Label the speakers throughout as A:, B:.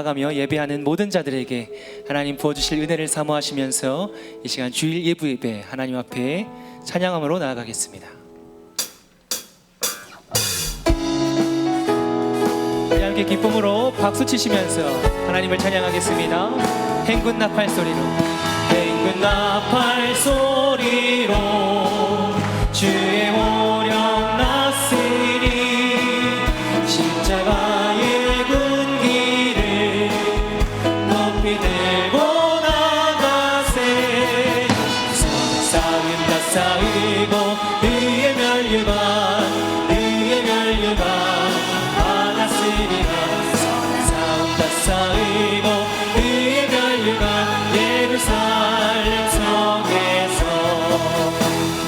A: 나아가며 예배하는 모든 자들에게 하나님 부어주실 은혜를 사모하시면서 이 시간 주일 예배 하나님 앞에 찬양함으로 나아가겠습니다. 우리 함께 기쁨으로 박수 치시면서 하나님을 찬양하겠습니다. 행군 나팔 소리로, 행군 나팔 소리로 주의 오령 났으니 십자가의 군기를 높이 들고 나가세. 쌓은 다 쌓이고 의의 멸류관 받았으리라. 쌓은 다 쌓이고 의의 멸류관 예루살렘 성에서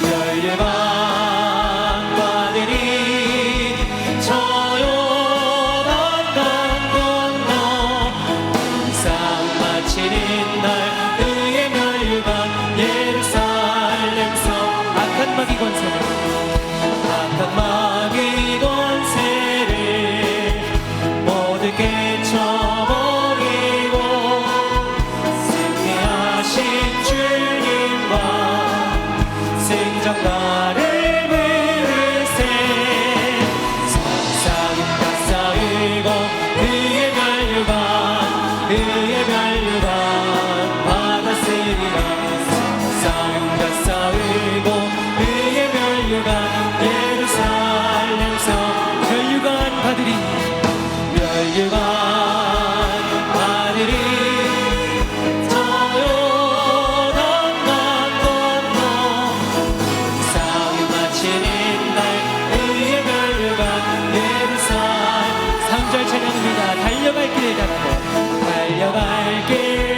A: 멸류관 악한 마귀 권세를 모두 깨쳐버리고 승리하신 주님과 승전가를 부르세. 쌓은 다 쌓이고 의의 멸류관 받았으리라. 쌓은 다 쌓이고 예루살렘성 멸류관 받으리. 저 요단강 건너 싸움 마치는 날 의의 멸류관 예루살렘. 3절 찬양입니다. 달려갈 길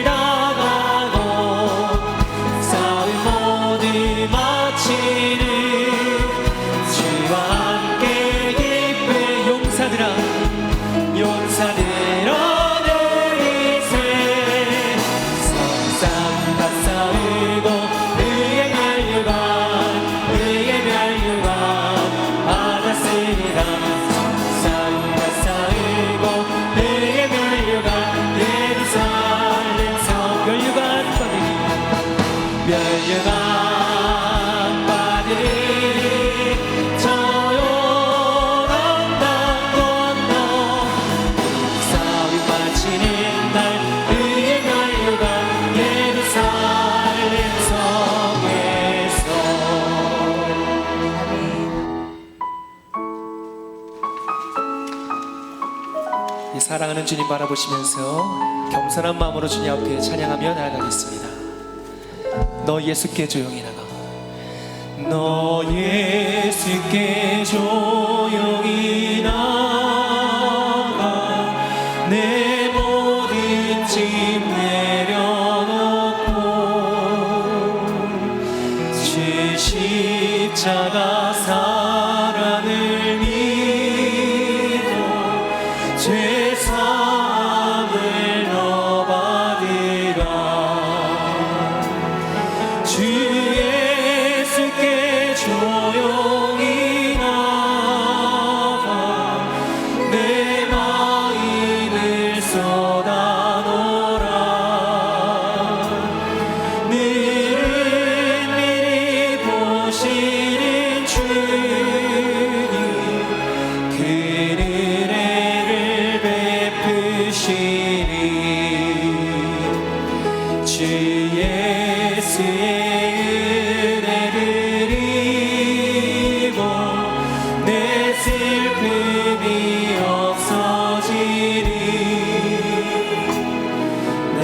A: 나가고 싸움 모두 마치는 용사들아 내리세. 쌓은 다 쌓이고 의의 멸류관 받았으리라. 쌓은 다 쌓이고 의의 멸류관 예루살렘 성 멸류관 받으리. 저 요단강 건너 싸움 마치는 날 의의 멸류관 예루살렘 성에서. 이 사랑하는 주님 바라보시면서 겸손한 마음으로 주님 앞에 찬양하며 나아가겠습니다. 너 예수께 조용히 나가. 너 예수께 조용히 나가. 내 모든 짐 내려놓고 주 십자가 사랑을 믿어 죄 사함을 너 받으라. 주 예수께 조용히 나가. 내 마음을 쏟아놓으라. 너를 미리 보시는 주님 그 은혜를 베푸시니 주 예수의 슬픔이 없어지리. 내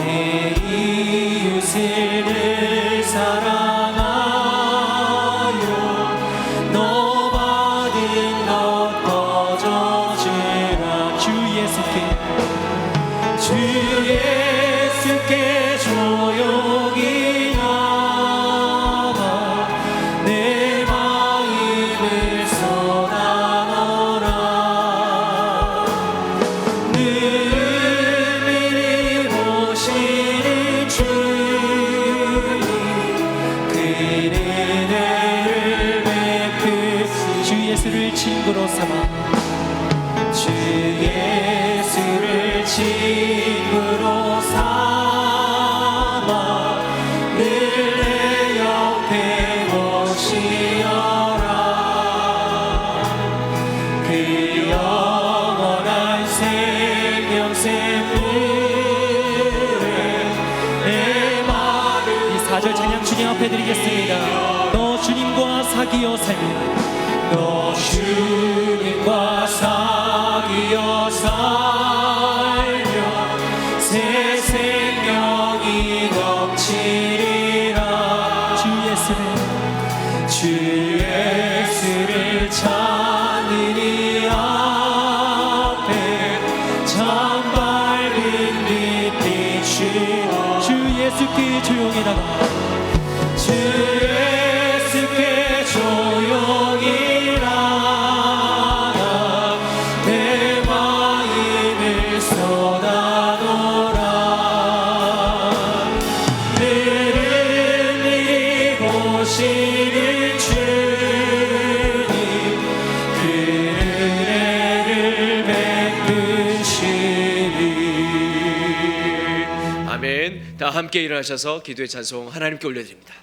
A: 이웃을 늘 사랑하여 너 받은 것 거저주라. 주 예수께 조용히 나가. 내 마음을 쏟아놓으라. 너를 미리 보시는 주님 그 은혜를 베푸시. 주 예수를 친구로 삼아. 주 예수를 친구로 대답해드리겠습니다. 너 주님과 사귀어 살면, 너 주님과 사귀어 살면 새 생명이 넘치리라. 주 예수를 찾는 이 앞에 참 밝은 빛 비추어 주 예수께 조용히 나가, 주 예수께 조용히 나가 내 마음을 쏟아놓으라. 늘은 보시는 주님 그 은혜를 베푸시리.
B: 아멘. 다 함께 일어나셔서 기도의 찬송 하나님께 올려드립니다.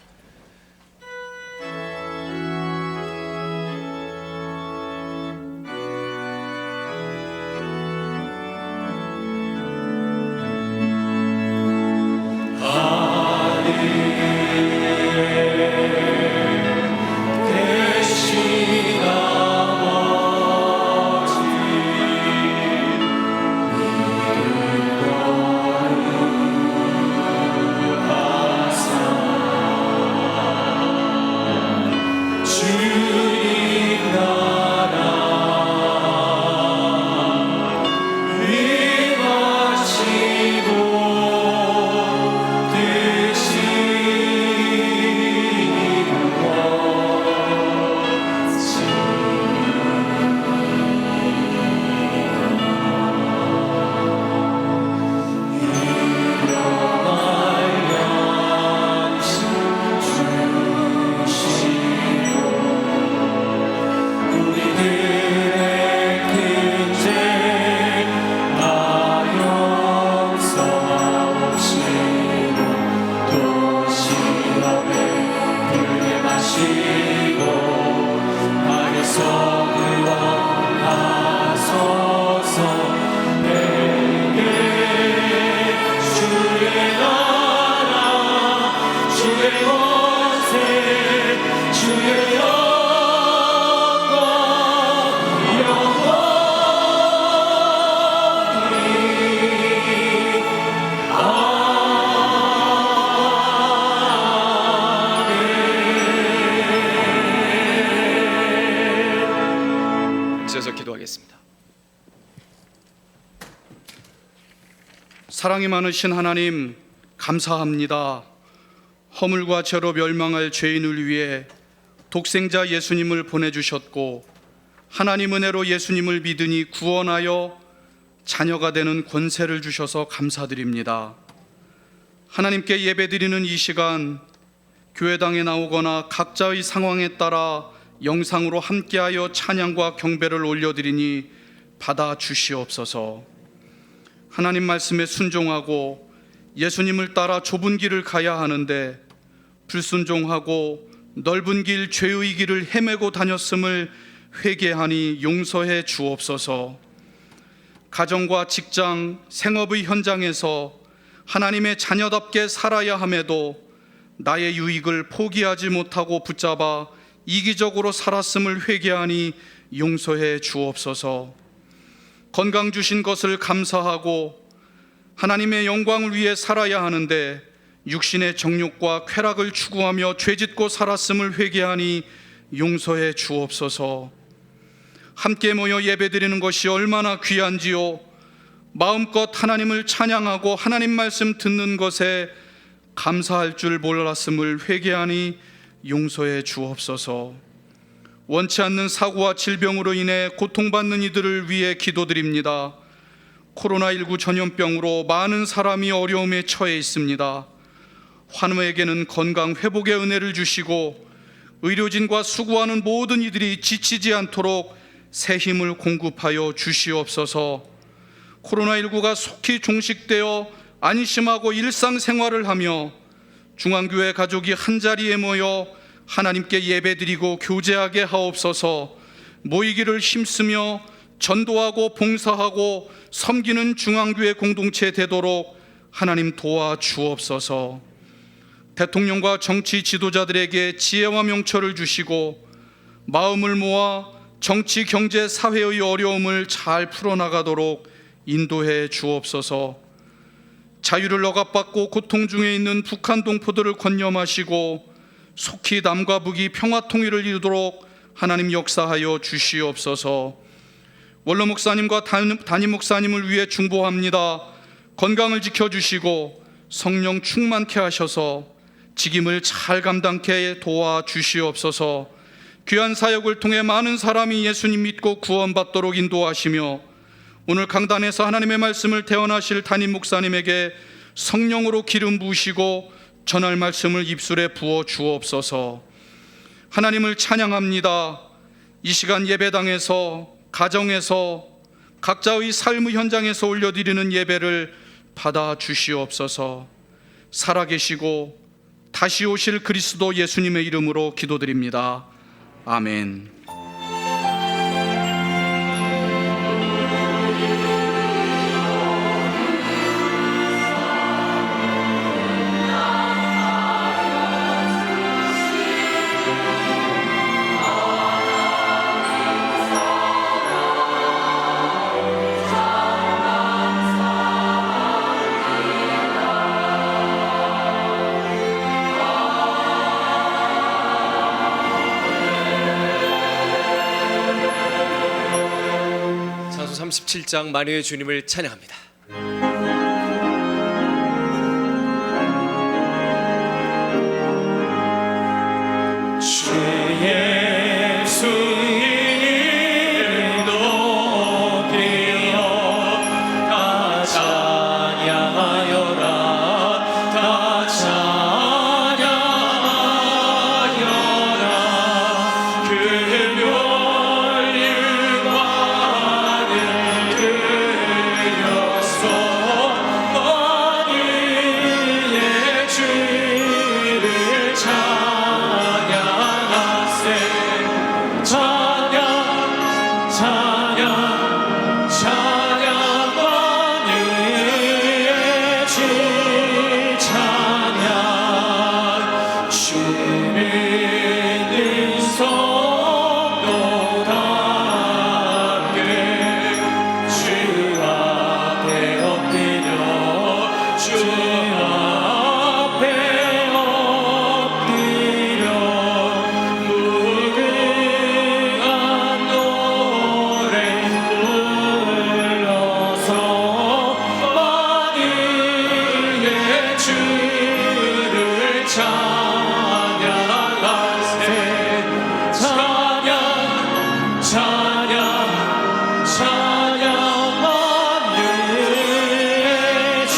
B: 기도하겠습니다.
C: 사랑이 많으신 하나님, 감사합니다. 허물과 죄로 멸망할 죄인을 위해 독생자 예수님을 보내주셨고, 하나님 은혜로 예수님을 믿으니 구원하여 자녀가 되는 권세를 주셔서 감사드립니다. 하나님께 예배드리는 이 시간, 교회당에 나오거나 각자의 상황에 따라 영상으로 함께하여 찬양과 경배를 올려드리니 받아주시옵소서. 하나님 말씀에 순종하고 예수님을 따라 좁은 길을 가야 하는데 불순종하고 넓은 길 죄의 길을 헤매고 다녔음을 회개하니 용서해 주옵소서. 가정과 직장, 생업의 현장에서 하나님의 자녀답게 살아야 함에도 나의 유익을 포기하지 못하고 붙잡아 이기적으로 살았음을 회개하니 용서해 주옵소서. 건강 주신 것을 감사하고 하나님의 영광을 위해 살아야 하는데 육신의 정욕과 쾌락을 추구하며 죄짓고 살았음을 회개하니 용서해 주옵소서. 함께 모여 예배드리는 것이 얼마나 귀한지요, 마음껏 하나님을 찬양하고 하나님 말씀 듣는 것에 감사할 줄 몰랐음을 회개하니 용서해 주옵소서. 원치 않는 사고와 질병으로 인해 고통받는 이들을 위해 기도드립니다. 코로나19 전염병으로 많은 사람이 어려움에 처해 있습니다. 환우에게는 건강 회복의 은혜를 주시고 의료진과 수고하는 모든 이들이 지치지 않도록 새 힘을 공급하여 주시옵소서. 코로나19가 속히 종식되어 안심하고 일상생활을 하며 중앙교회 가족이 한자리에 모여 하나님께 예배드리고 교제하게 하옵소서. 모이기를 힘쓰며 전도하고 봉사하고 섬기는 중앙교회 공동체 되도록 하나님 도와주옵소서. 대통령과 정치 지도자들에게 지혜와 명철을 주시고 마음을 모아 정치, 경제, 사회의 어려움을 잘 풀어나가도록 인도해 주옵소서. 자유를 억압받고 고통 중에 있는 북한 동포들을 권념하시고 속히 남과 북이 평화 통일을 이루도록 하나님 역사하여 주시옵소서. 원로 목사님과 담임 목사님을 위해 중보합니다. 건강을 지켜주시고 성령 충만케 하셔서 직임을 잘 감당케 도와주시옵소서. 귀한 사역을 통해 많은 사람이 예수님 믿고 구원받도록 인도하시며 오늘 강단에서 하나님의 말씀을 대언하실 담임 목사님에게 성령으로 기름 부으시고 전할 말씀을 입술에 부어 주옵소서. 하나님을 찬양합니다. 이 시간 예배당에서, 가정에서, 각자의 삶의 현장에서 올려드리는 예배를 받아 주시옵소서. 살아계시고 다시 오실 그리스도 예수님의 이름으로 기도드립니다. 아멘.
B: 사도 37장 만유의 주님을 찬양합니다.
A: 주 예수 이름 높이어 다 찬양하여라. 다 찬양하여라. 그 멸류관을 들여서 만유의 주를 찬양하세. 찬양 찬양 찬양 만유의 주 찬양. 주는 성도답게 주 앞에 엎드려 주 앞에 엎드려 무궁한 노래 불러서 만유의 주를 찬양하세. 찬양 찬양 찬양 만유의 주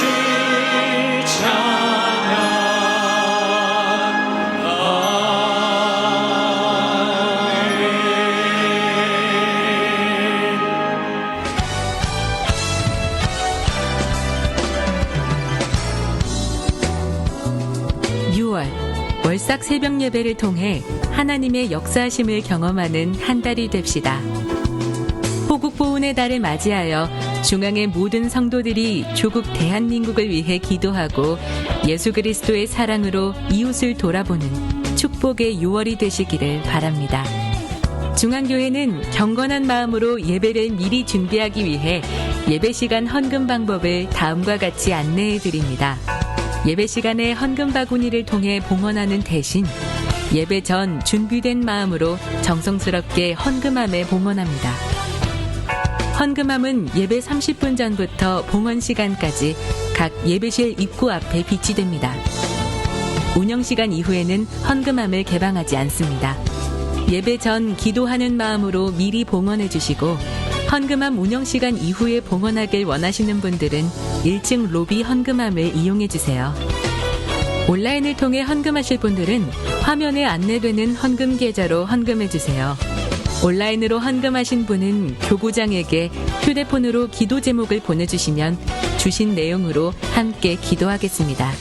A: 찬양. 아멘.
D: 6월 월삭 새벽 예배를 통해 하나님의 역사하심을 경험하는 한 달이 됩시다. 호국 보훈의 달을 맞이하여 중앙의 모든 성도들이 조국 대한민국을 위해 기도하고 예수 그리스도의 사랑으로 이웃을 돌아보는 축복의 6월이 되시기를 바랍니다. 중앙교회는 경건한 마음으로 예배를 미리 준비하기 위해 예배 시간 헌금 방법을 다음과 같이 안내해 드립니다. 예배 시간에 헌금 바구니를 통해 봉헌하는 대신 예배 전 준비된 마음으로 정성스럽게 헌금함에 봉헌합니다. 헌금함은 예배 30분 전부터 봉헌 시간까지 각 예배실 입구 앞에 비치됩니다. 운영 시간 이후에는 헌금함을 개방하지 않습니다. 예배 전 기도하는 마음으로 미리 봉헌해 주시고 헌금함 운영 시간 이후에 봉헌하길 원하시는 분들은 1층 로비 헌금함을 이용해 주세요. 온라인을 통해 헌금하실 분들은 화면에 안내되는 헌금 계좌로 헌금해 주세요. 온라인으로 헌금하신 분은 교구장에게 휴대폰으로 기도 제목을 보내주시면 주신 내용으로 함께 기도하겠습니다.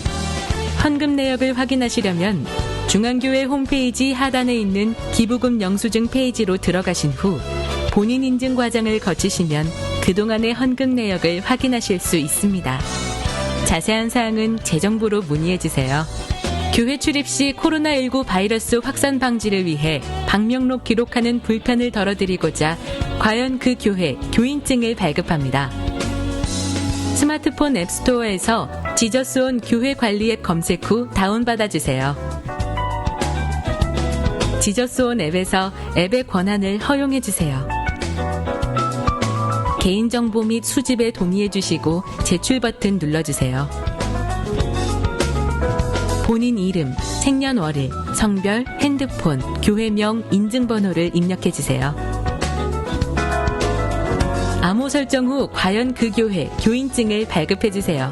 D: 헌금 내역을 확인하시려면 중앙교회 홈페이지 하단에 있는 기부금 영수증 페이지로 들어가신 후 본인 인증 과정을 거치시면 그동안의 헌금 내역을 확인하실 수 있습니다. 자세한 사항은 재정부로 문의해 주세요. 교회 출입 시 코로나19 바이러스 확산 방지를 위해 방명록 기록하는 불편을 덜어드리고자 과연 그 교회 교인증을 발급합니다. 스마트폰 앱스토어에서 지저스온 교회 관리 앱 검색 후 다운받아주세요. 지저스온 앱에서 앱의 권한을 허용해주세요. 개인정보 및 수집에 동의해주시고 제출 버튼 눌러주세요. 본인 이름, 생년월일, 성별, 핸드폰, 교회명, 인증번호를 입력해주세요. 암호 설정 후 과연 그 교회 교인증을 발급해주세요.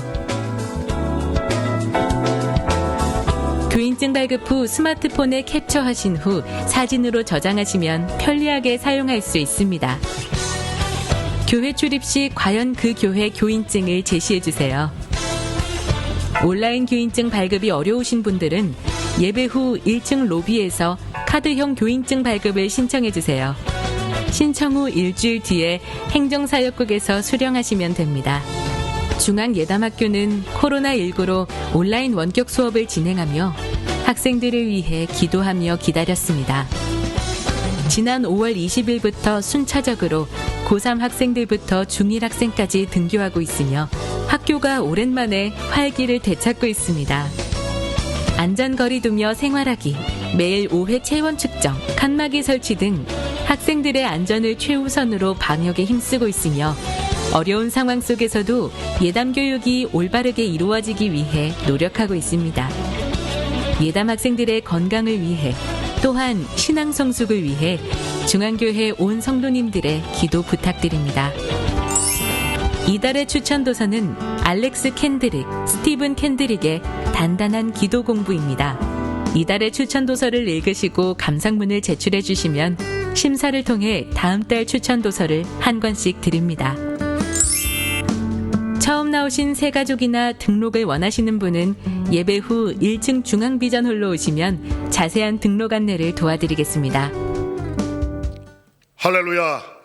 D: 교인증 발급 후 스마트폰에 캡처하신 후 사진으로 저장하시면 편리하게 사용할 수 있습니다. 교회 출입 시 과연 그 교회 교인증을 제시해주세요. 온라인 교인증 발급이 어려우신 분들은 예배 후 1층 로비에서 카드형 교인증 발급을 신청해주세요. 신청 후 일주일 뒤에 행정사역국에서 수령하시면 됩니다. 중앙예담학교는 코로나19로 온라인 원격 수업을 진행하며 학생들을 위해 기도하며 기다렸습니다. 지난 5월 20일부터 순차적으로 고3 학생들부터 중1 학생까지 등교하고 있으며 학교가 오랜만에 활기를 되찾고 있습니다. 안전거리 두며 생활하기, 매일 5회 체온 측정, 칸막이 설치 등 학생들의 안전을 최우선으로 방역에 힘쓰고 있으며 어려운 상황 속에서도 예담 교육이 올바르게 이루어지기 위해 노력하고 있습니다. 예담 학생들의 건강을 위해 또한 신앙 성숙을 위해 중앙교회 온 성도님들의 기도 부탁드립니다. 이달의 추천 도서는 알렉스 캔드릭, 스티븐 캔드릭의 단단한 기도 공부입니다. 이달의 추천 도서를 읽으시고 감상문을 제출해 주시면 심사를 통해 다음 달 추천 도서를 한 권씩 드립니다. 처음 나오신 새가족이나 등록을 원하시는 분은 예배 후 1층 중앙비전홀로 오시면 자세한 등록 안내를 도와드리겠습니다.
E: 할렐루야.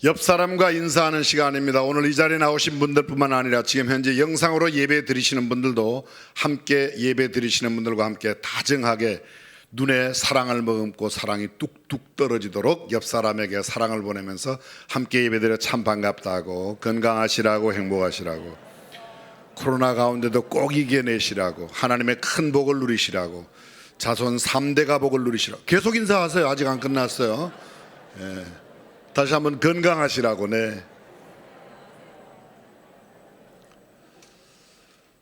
E: 옆 사람과 인사하는 시간입니다. 오늘 이 자리에 나오신 분들뿐만 아니라 지금 현재 영상으로 예배 드리시는 분들도 함께 예배 드리시는 분들과 함께 다정하게 눈에 사랑을 머금고 사랑이 뚝뚝 떨어지도록 옆 사람에게 사랑을 보내면서 함께 예배드려 참 반갑다고, 건강하시라고, 행복하시라고, 코로나 가운데도 꼭 이겨내시라고, 하나님의 큰 복을 누리시라고, 자손 3대가 복을 누리시라고 계속 인사하세요. 아직 안 끝났어요. 예. 다시 한번 건강하시라고. 네.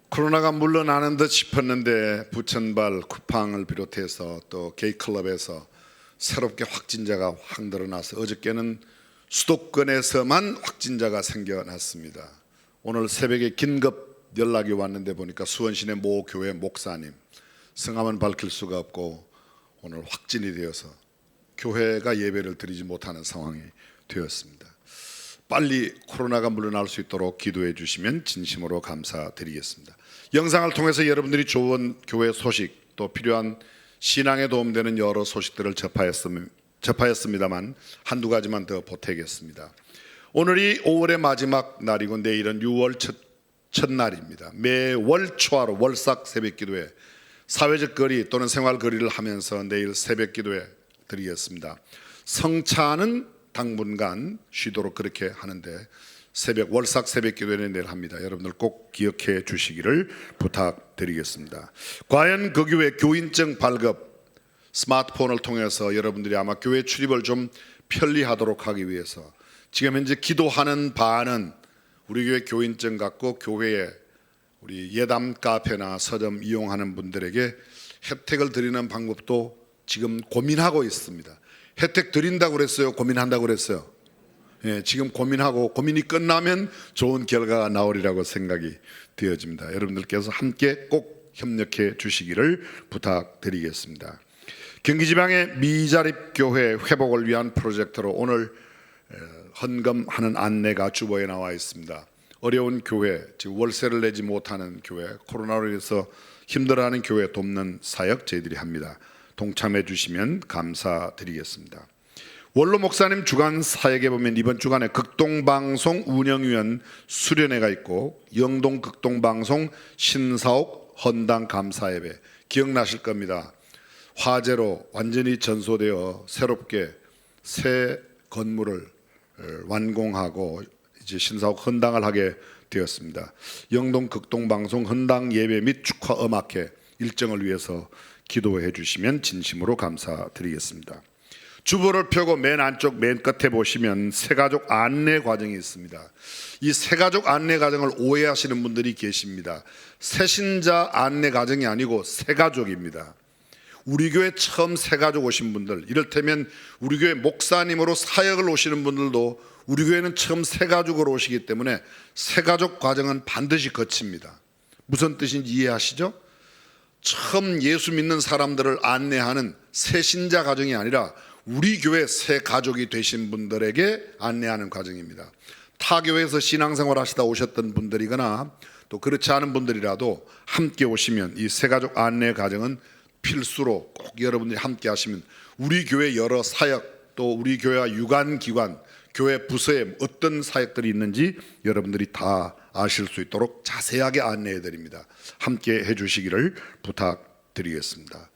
E: 코로나가 물러나는 듯 싶었는데 부천발 쿠팡을 비롯해서 또 게이클럽에서 새롭게 확진자가 확 늘어나서 어저께는 수도권에서만 확진자가 생겨났습니다. 오늘 새벽에 긴급 연락이 왔는데 보니까 수원시내 모 교회 목사님, 성함은 밝힐 수가 없고 오늘 확진이 되어서 교회가 예배를 드리지 못하는 상황이 되었습니다. 빨리 코로나가 물러날 수 있도록 기도해 주시면 진심으로 감사드리겠습니다. 영상을 통해서 여러분들이 좋은 교회 소식, 또 필요한 신앙에 도움되는 여러 소식들을 접하였습니다만 한두 가지만 더 보태겠습니다. 오늘이 5월의 마지막 날이고 내일은 6월 첫날입니다. 매월 초하루 월삭 새벽기도회 사회적 거리 또는 생활 거리를 하면서 내일 새벽기도회 드리겠습니다. 성차는 당분간 쉬도록 그렇게 하는데 월삭 새벽기도회는 내일 합니다. 여러분들 꼭 기억해 주시기를 부탁드리겠습니다. 과연 그 교회 교인증 발급 스마트폰을 통해서 여러분들이 아마 교회 출입을 좀 편리하도록 하기 위해서 지금 현재 기도하는 바는 우리 교회 교인증 갖고 교회에 우리 예담 카페나 서점 이용하는 분들에게 혜택을 드리는 방법도 지금 고민하고 있습니다. 혜택 드린다고 그랬어요? 고민한다고 그랬어요? 예, 지금 고민하고 고민이 끝나면 좋은 결과가 나오리라고 생각이 되어집니다. 여러분들께서 함께 꼭 협력해 주시기를 부탁드리겠습니다. 경기지방의 미자립교회 회복을 위한 프로젝트로 오늘 헌금하는 안내가 주보에 나와 있습니다. 어려운 교회, 즉 월세를 내지 못하는 교회, 코로나로 인해서 힘들어하는 교회 돕는 사역 저희들이 합니다. 동참해 주시면 감사드리겠습니다. 원로 목사님 주간 사역에 보면 이번 주간에 극동방송 운영위원 수련회가 있고 영동 극동방송 신사옥 헌당 감사 예배 기억나실 겁니다. 화재로 완전히 전소되어 새롭게 새 건물을 완공하고 이제 신사옥 헌당을 하게 되었습니다. 영동 극동방송 헌당 예배 및 축하 음악회 일정을 위해서 기도해 주시면 진심으로 감사드리겠습니다. 주보를 펴고 맨 안쪽 맨 끝에 보시면 새가족 안내 과정이 있습니다. 이 새가족 안내 과정을 오해하시는 분들이 계십니다. 새신자 안내 과정이 아니고 새가족입니다. 우리 교회 처음 새가족 오신 분들, 이를테면 우리 교회 목사님으로 사역을 오시는 분들도 우리 교회는 처음 새가족으로 오시기 때문에 새가족 과정은 반드시 거칩니다. 무슨 뜻인지 이해하시죠? 처음 예수 믿는 사람들을 안내하는 새신자 과정이 아니라 우리 교회 새 가족이 되신 분들에게 안내하는 과정입니다. 타 교회에서 신앙생활 하시다 오셨던 분들이거나 또 그렇지 않은 분들이라도 함께 오시면 이 새 가족 안내 과정은 필수로 꼭 여러분들이 함께 하시면 우리 교회 여러 사역 또 우리 교회와 유관기관 교회 부서에 어떤 사역들이 있는지 여러분들이 다 아실 수 있도록 자세하게 안내해 드립니다. 함께 해주시기를 부탁드리겠습니다.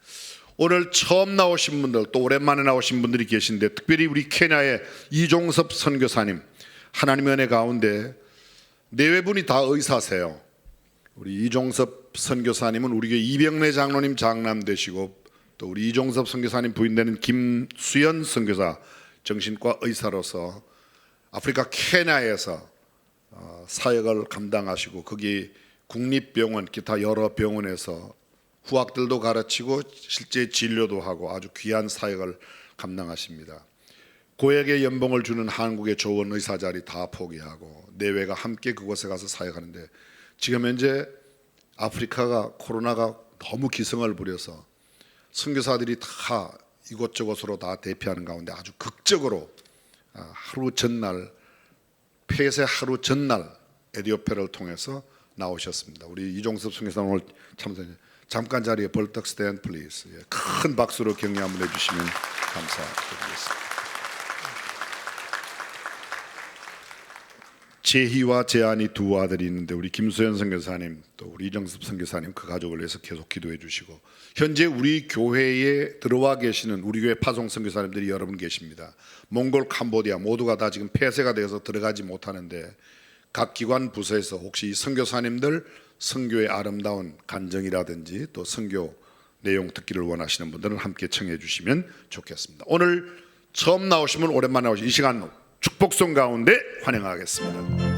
E: 오늘 처음 나오신 분들 또 오랜만에 나오신 분들이 계신데 특별히 우리 케냐의 이종섭 선교사님, 하나님의 은혜 가운데 네분이 다 의사세요. 우리 이종섭 선교사님은 우리 교회 이병래 장로님 장남 되시고 또 우리 이종섭 선교사님 부인되는 김수연 선교사 정신과 의사로서 아프리카 케냐에서 사역을 감당하시고 거기 국립병원 기타 여러 병원에서 후학들도 가르치고 실제 진료도 하고 아주 귀한 사역을 감당하십니다. 고액의 연봉을 주는 한국의 좋은 의사 자리 다 포기하고 내외가 함께 그곳에 가서 사역하는데 지금 현재 아프리카가 코로나가 너무 기승을 부려서 선교사들이 다 이곳저곳으로 다 대피하는 가운데 아주 극적으로 하루 전날 폐쇄 하루 전날 에티오피아를 통해서 나오셨습니다. 우리 이종섭 선교사 오늘 참석해 잠깐 자리에 벌떡 stand please. 큰 박수로 격려 한번 해주시면 감사드리겠습니다. 제희와 제안이 두 아들이 있는데 우리 김수현 선교사님 또 우리 이정섭 선교사님 그 가족을 위해서 계속 기도해 주시고 현재 우리 교회에 들어와 계시는 우리 교회 파송 선교사님들이 여러 분 계십니다. 몽골, 캄보디아 모두가 다 지금 폐쇄가 되어서 들어가지 못하는데 각 기관 부서에서 혹시 이 선교사님들 선교의 아름다운 간정이라든지 또 선교 내용 듣기를 원하시는 분들은 함께 청해 주시면 좋겠습니다. 오늘 처음 나오시면 오랜만에 나오신 이 시간 축복송 가운데 환영하겠습니다.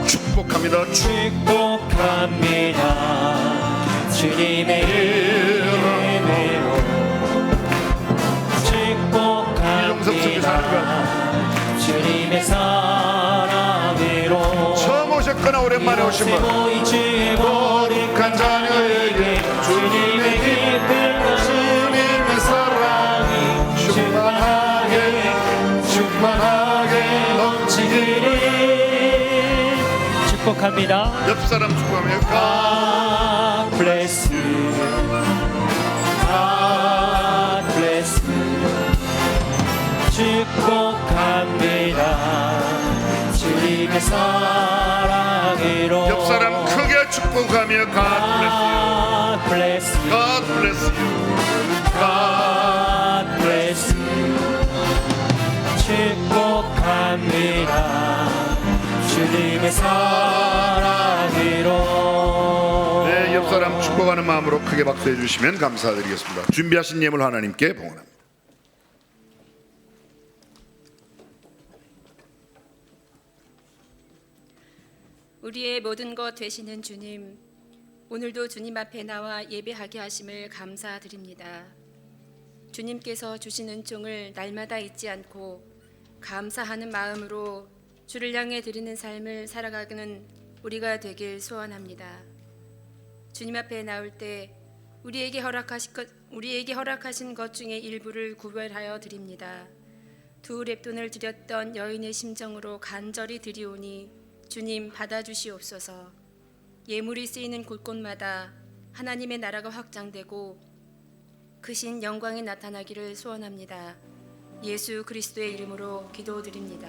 E: 축복합니다.
A: 축복합니다. 주님의 이름으로 축복합니다. 주님의 사랑으로
E: 처음 오셨거나 오랜만에 오신 분
A: 거룩한 자녀에게 주님의 기쁨과 주님의 사랑이 충만하게 넘치기를 축복합니다.
E: 옆 사람 축복합니다.
A: God bless you. God bless you. 축복합니다. 주님의 사랑으로
E: 옆 사람 크게 축복하며 God bless you.
A: God bless you.
E: God bless you.
A: God bless you. 축복합니다. 주님의 사랑으로.
E: 네, 옆 사람 축복하는 마음으로 크게 박수해 주시면 감사드리겠습니다. 준비하신 예물 하나님께 봉헌합니다.
F: 우리의 모든 것 되시는 주님, 오늘도 주님 앞에 나와 예배하게 하심을 감사드립니다. 주님께서 주신 은총을 날마다 잊지 않고 감사하는 마음으로 주를 향해 드리는 삶을 살아가는 우리가 되길 소원합니다. 주님 앞에 나올 때 우리에게 허락하신 것 중에 일부를 구별하여 드립니다. 2렙돈을 드렸던 여인의 심정으로 간절히 드리오니 주님 받아주시옵소서. 예물이 쓰이는 곳곳마다 하나님의 나라가 확장되고 크신 영광이 나타나기를 소원합니다. 예수 그리스도의 이름으로 기도드립니다.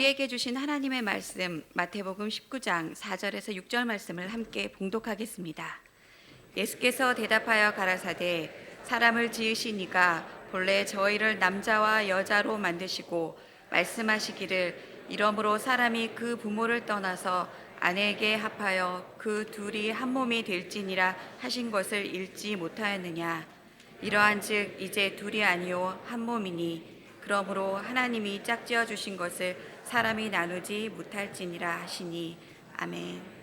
G: 우리에게 주신 하나님의 말씀 마태복음 19장 4절에서 6절 말씀을 함께 봉독하겠습니다. 예수께서 대답하여 가라사대 사람을 지으신 이가 본래 저희를 남자와 여자로 만드시고 말씀하시기를 이러므로 사람이 그 부모를 떠나서 아내에게 합하여 그 둘이 한 몸이 될지니라 하신 것을 읽지 못하였느냐. 이러한즉 이제 둘이 아니요 한 몸이니 그러므로 하나님이 짝지어 주신 것을 사람이 나누지 못할지니라 하시니 아멘.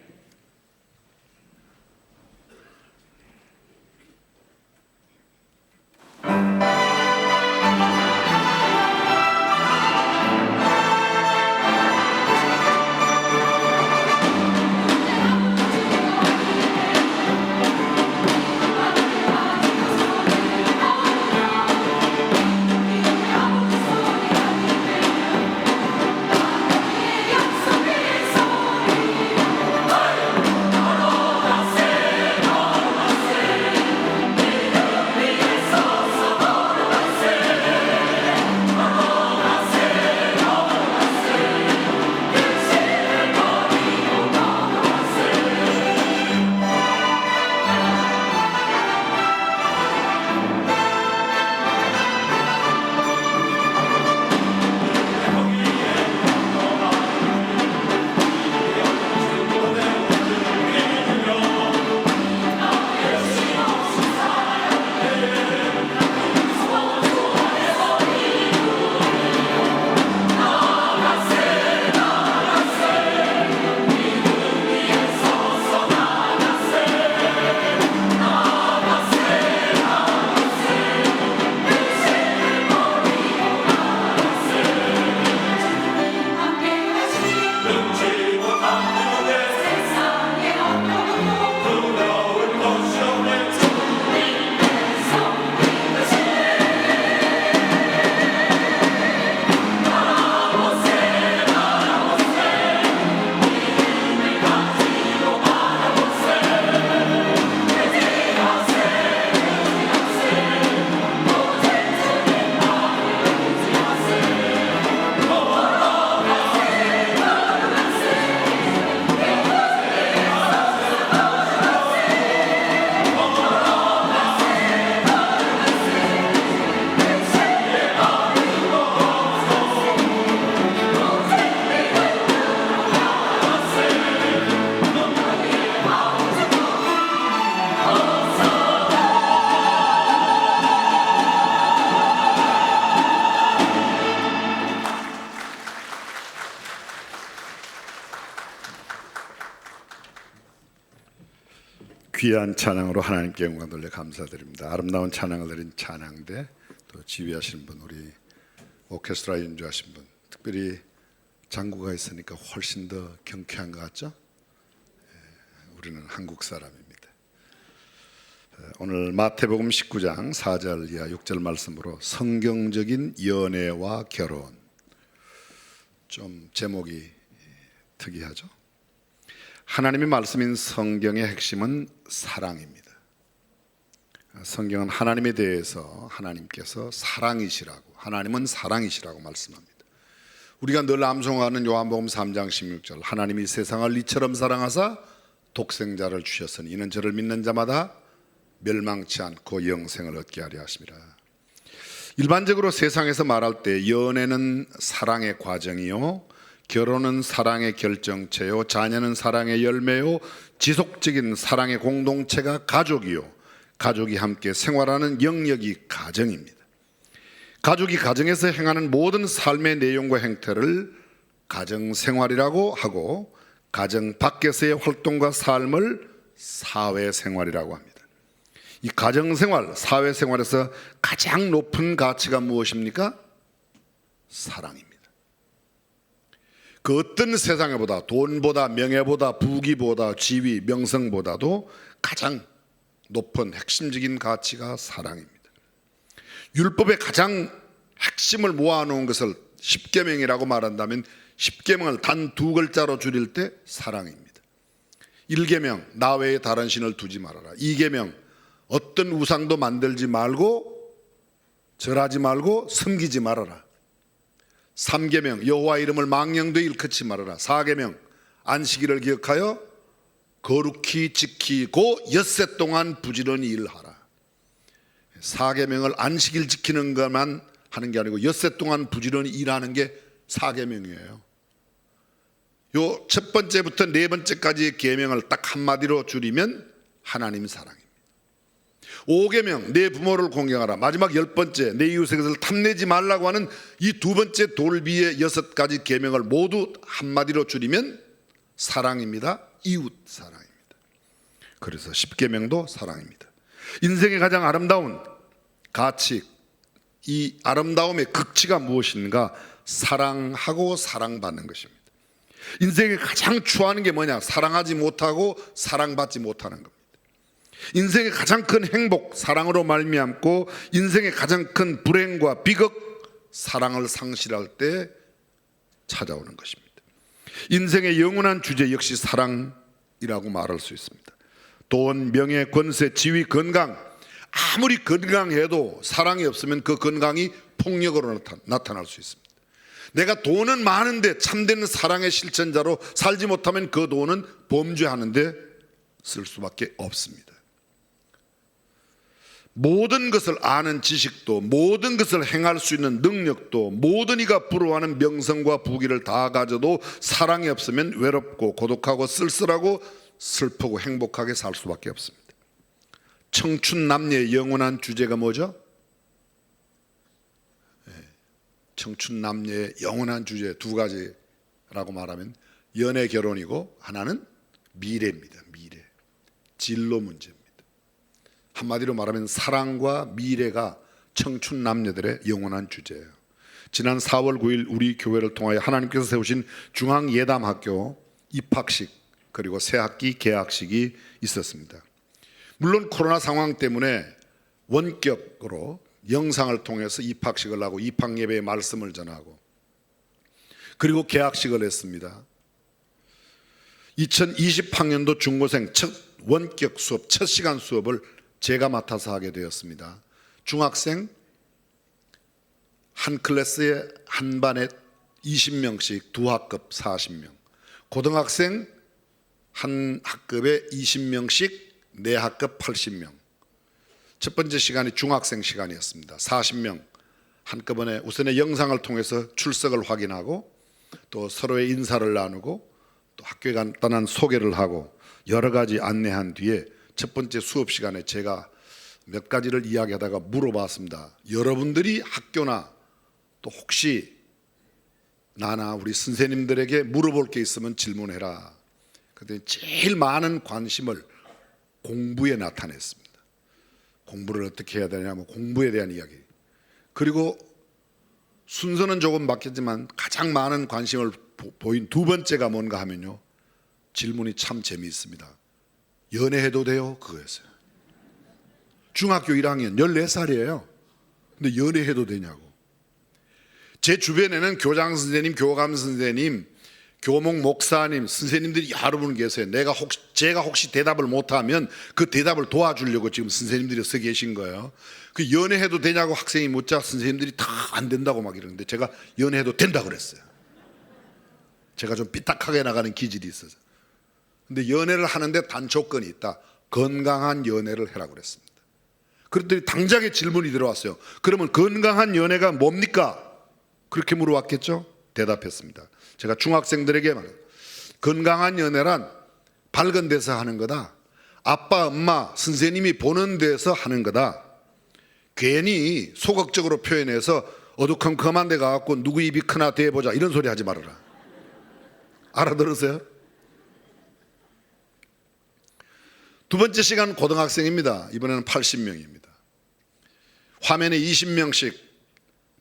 E: 귀한 찬양으로 하나님께 영광 돌려 감사드립니다. 아름다운 찬양을 드린 찬양대, 또 지휘하신 분, 우리 오케스트라 연주하신 분, 특별히 장구가 있으니까 훨씬 더 경쾌한 것 같죠? 우리는 한국 사람입니다. 오늘 마태복음 19장 4절 이하 6절 말씀으로 성경적인 연애와 결혼, 좀 제목이 특이하죠? 하나님의 말씀인 성경의 핵심은 사랑입니다. 성경은 하나님에 대해서 하나님께서 사랑이시라고, 하나님은 사랑이시라고 말씀합니다. 우리가 늘 암송하는 요한복음 3장 16절, 하나님이 세상을 이처럼 사랑하사 독생자를 주셨으니 이는 저를 믿는 자마다 멸망치 않고 영생을 얻게 하려 하심이라. 일반적으로 세상에서 말할 때 연애는 사랑의 과정이요, 결혼은 사랑의 결정체요, 자녀는 사랑의 열매요, 지속적인 사랑의 공동체가 가족이요, 가족이 함께 생활하는 영역이 가정입니다. 가족이 가정에서 행하는 모든 삶의 내용과 행태를 가정생활이라고 하고, 가정 밖에서의 활동과 삶을 사회생활이라고 합니다. 이 가정생활, 사회생활에서 가장 높은 가치가 무엇입니까? 사랑입니다. 그 어떤 세상에보다, 돈보다, 명예보다, 부귀보다, 지위, 명성보다도 가장 높은 핵심적인 가치가 사랑입니다. 율법의 가장 핵심을 모아놓은 것을 10계명이라고 말한다면 10계명을 단 2글자로 줄일 때 사랑입니다. 1계명, 나 외에 다른 신을 두지 말아라. 2계명, 어떤 우상도 만들지 말고 절하지 말고 섬기지 말아라. 3계명 여호와 이름을 망령되이 일컫지 말아라. 4계명 안식일을 기억하여 거룩히 지키고 엿새 동안 부지런히 일하라. 4계명을 안식일 지키는 것만 하는 게 아니고 엿새 동안 부지런히 일하는 게 4계명이에요. 요 첫 번째부터 네 번째까지의 계명을 딱 한마디로 줄이면 하나님 사랑입니다. 5계명 내 부모를 공경하라. 마지막 10번째 내 이웃의 것을 탐내지 말라고 하는 이 두 번째 돌비의 6가지 계명을 모두 한마디로 줄이면 사랑입니다. 이웃 사랑입니다. 그래서 10계명도 사랑입니다. 인생의 가장 아름다운 가치, 이 아름다움의 극치가 무엇인가? 사랑하고 사랑받는 것입니다. 인생에 가장 추워하는 게 뭐냐? 사랑하지 못하고 사랑받지 못하는 겁니다. 인생의 가장 큰 행복, 사랑으로 말미암고 인생의 가장 큰 불행과 비극, 사랑을 상실할 때 찾아오는 것입니다. 인생의 영원한 주제 역시 사랑이라고 말할 수 있습니다. 돈, 명예, 권세, 지위, 건강, 아무리 건강해도 사랑이 없으면 그 건강이 폭력으로 나타날 수 있습니다. 내가 돈은 많은데 참된 사랑의 실천자로 살지 못하면 그 돈은 범죄하는데 쓸 수밖에 없습니다. 모든 것을 아는 지식도, 모든 것을 행할 수 있는 능력도, 모든 이가 부러워하는 명성과 부귀를 다 가져도 사랑이 없으면 외롭고 고독하고 쓸쓸하고 슬프고 행복하게 살 수밖에 없습니다. 청춘 남녀의 영원한 주제가 뭐죠? 청춘 남녀의 영원한 주제 두 가지라고 말하면 연애 결혼이고 하나는 미래입니다. 미래, 진로 문제입니다. 한마디로 말하면 사랑과 미래가 청춘 남녀들의 영원한 주제예요. 지난 4월 9일 우리 교회를 통하여 하나님께서 세우신 중앙예담학교 입학식 그리고 새학기 개학식이 있었습니다. 물론 코로나 상황 때문에 원격으로 영상을 통해서 입학식을 하고 입학예배의 말씀을 전하고 그리고 개학식을 했습니다. 2020학년도 중고생 첫 원격 수업, 첫 시간 수업을 제가 맡아서 하게 되었습니다. 중학생 한 클래스에 한 반에 20명씩 두 학급 40명, 고등학생 한 학급에 20명씩 네 학급 80명. 첫 번째 시간이 중학생 시간이었습니다. 40명 한꺼번에 우선에 영상을 통해서 출석을 확인하고 또 서로의 인사를 나누고 또 학교에 간단한 소개를 하고 여러 가지 안내한 뒤에 첫 번째 수업 시간에 제가 몇 가지를 이야기하다가 물어봤습니다. 여러분들이 학교나 또 혹시 나나 우리 선생님들에게 물어볼 게 있으면 질문해라. 그랬더니 제일 많은 관심을 공부에 나타냈습니다. 공부를 어떻게 해야 되냐면 공부에 대한 이야기. 그리고 순서는 조금 바뀌었지만 가장 많은 관심을 보인 두 번째가 뭔가 하면요, 질문이 참 재미있습니다. 연애해도 돼요? 그거였어요. 중학교 1학년 14살이에요. 근데 연애해도 되냐고. 제 주변에는 교장 선생님, 교감 선생님, 교목 목사님, 선생님들이 여러 분 계세요. 제가 혹시 대답을 못하면 그 대답을 도와주려고 지금 선생님들이 서 계신 거예요. 그 연애해도 되냐고 학생이 묻자 선생님들이 다 안 된다고 막 이러는데 제가 연애해도 된다고 그랬어요. 제가 좀 삐딱하게 나가는 기질이 있어서. 근데 연애를 하는데 단 조건이 있다. 건강한 연애를 해라고 그랬습니다. 그랬더니 당장에 질문이 들어왔어요. 그러면 건강한 연애가 뭡니까? 그렇게 물어왔겠죠? 대답했습니다. 제가 중학생들에게 말해요. 건강한 연애란 밝은 데서 하는 거다. 아빠, 엄마, 선생님이 보는 데서 하는 거다. 괜히 소극적으로 표현해서 어두컴컴한 데 가갖고 누구 입이 크나 대보자 이런 소리 하지 말아라. 알아들으세요? 두 번째 시간 고등학생입니다. 이번에는 80명입니다. 화면에 20명씩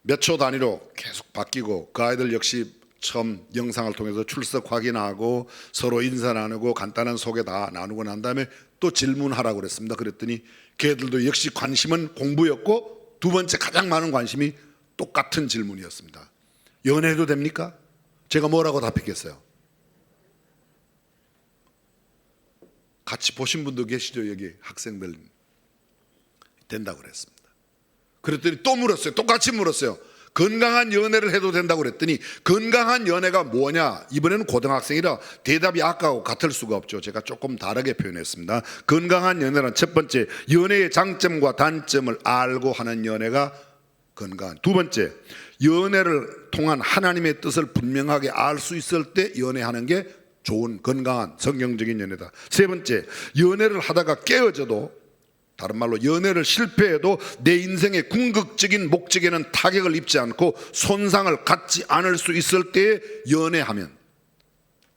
E: 몇 초 단위로 계속 바뀌고 그 아이들 역시 처음 영상을 통해서 출석 확인하고 서로 인사 나누고 간단한 소개 다 나누고 난 다음에 또 질문하라고 그랬습니다. 그랬더니 걔들도 역시 관심은 공부였고 두 번째 가장 많은 관심이 똑같은 질문이었습니다. 연애해도 됩니까? 제가 뭐라고 답했겠어요? 같이 보신 분도 계시죠? 여기 학생들. 된다고 그랬습니다. 그랬더니 또 물었어요. 똑같이 물었어요. 건강한 연애를 해도 된다고 그랬더니 건강한 연애가 뭐냐? 이번에는 고등학생이라 대답이 아까하고 같을 수가 없죠. 제가 조금 다르게 표현했습니다. 건강한 연애란 첫 번째, 연애의 장점과 단점을 알고 하는 연애가 건강한. 두 번째, 연애를 통한 하나님의 뜻을 분명하게 알 수 있을 때 연애하는 게 좋은 건강한 성경적인 연애다. 세 번째, 연애를 하다가 깨어져도, 다른 말로 연애를 실패해도 내 인생의 궁극적인 목적에는 타격을 입지 않고 손상을 갖지 않을 수 있을 때에 연애하면,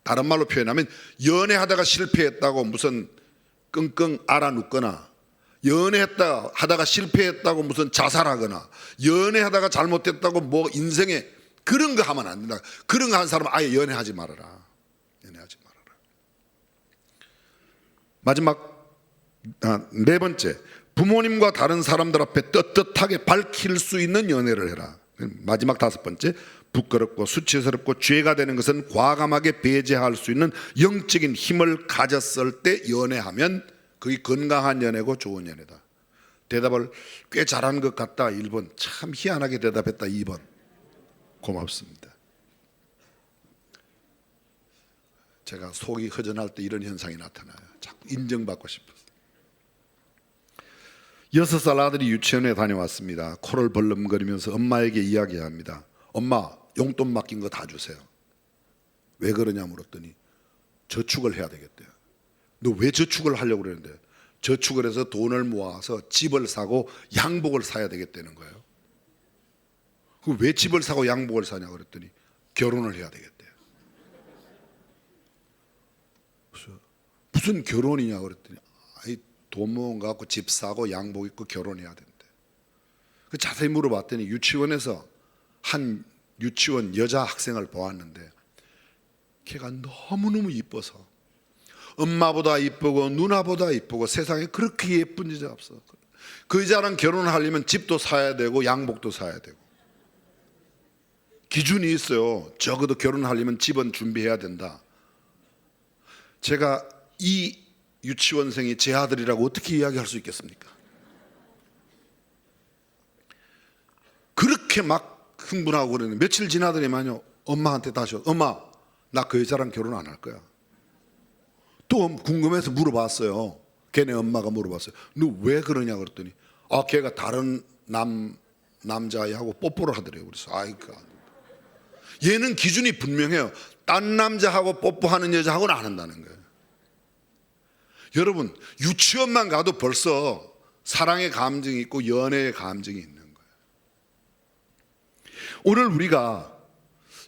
E: 다른 말로 표현하면 연애하다가 실패했다고 무슨 끙끙 앓아눕거나, 연애하다가 실패했다고 무슨 자살하거나, 연애하다가 잘못됐다고 뭐 인생에 그런 거 하면 안 된다. 그런 거 하는 사람은 아예 연애하지 말아라. 연애하지 말아라. 마지막 네 번째, 부모님과 다른 사람들 앞에 떳떳하게 밝힐 수 있는 연애를 해라. 마지막 다섯 번째, 부끄럽고 수치스럽고 죄가 되는 것은 과감하게 배제할 수 있는 영적인 힘을 가졌을 때 연애하면 그게 건강한 연애고 좋은 연애다. 대답을 꽤 잘한 것 같다 1번, 참 희한하게 대답했다 2번. 고맙습니다. 제가 속이 허전할 때 이런 현상이 나타나요. 자꾸 인정받고 싶어서. 6살 아들이 유치원에 다녀왔습니다. 코를 벌름거리면서 엄마에게 이야기합니다. 엄마, 용돈 맡긴 거 다 주세요. 왜 그러냐 물었더니 저축을 해야 되겠대요. 너 왜 저축을 하려고 그러는데? 저축을 해서 돈을 모아서 집을 사고 양복을 사야 되겠다는 거예요. 왜 집을 사고 양복을 사냐 그랬더니 결혼을 해야 되겠대요. 무슨 결혼이냐 그랬더니 돈 모아갖고 집 사고 양복 입고 결혼해야 된대. 자세히 물어봤더니 유치원에서 한 유치원 여자 학생을 보았는데 걔가 너무너무 이뻐서, 엄마보다 이쁘고 누나보다 이쁘고 세상에 그렇게 예쁜 여자 없어. 그 여자랑 결혼을 하려면 집도 사야 되고 양복도 사야 되고 기준이 있어요. 적어도 결혼하려면 집은 준비해야 된다. 제가 이 유치원생이 제 아들이라고 어떻게 이야기할 수 있겠습니까? 그렇게 막 흥분하고 그러는데 며칠 지나더니만요, 엄마한테 다시 엄마, 나 그 여자랑 결혼 안 할 거야. 또 궁금해서 물어봤어요. 걔네 엄마가 물어봤어요. 너 왜 그러냐 그랬더니 걔가 다른 남자애하고 뽀뽀를 하더래요. 그래서 아이고, 얘는 기준이 분명해요. 딴 남자하고 뽀뽀하는 여자하고는 안 한다는 거예요. 여러분, 유치원만 가도 벌써 사랑의 감정이 있고 연애의 감정이 있는 거예요. 오늘 우리가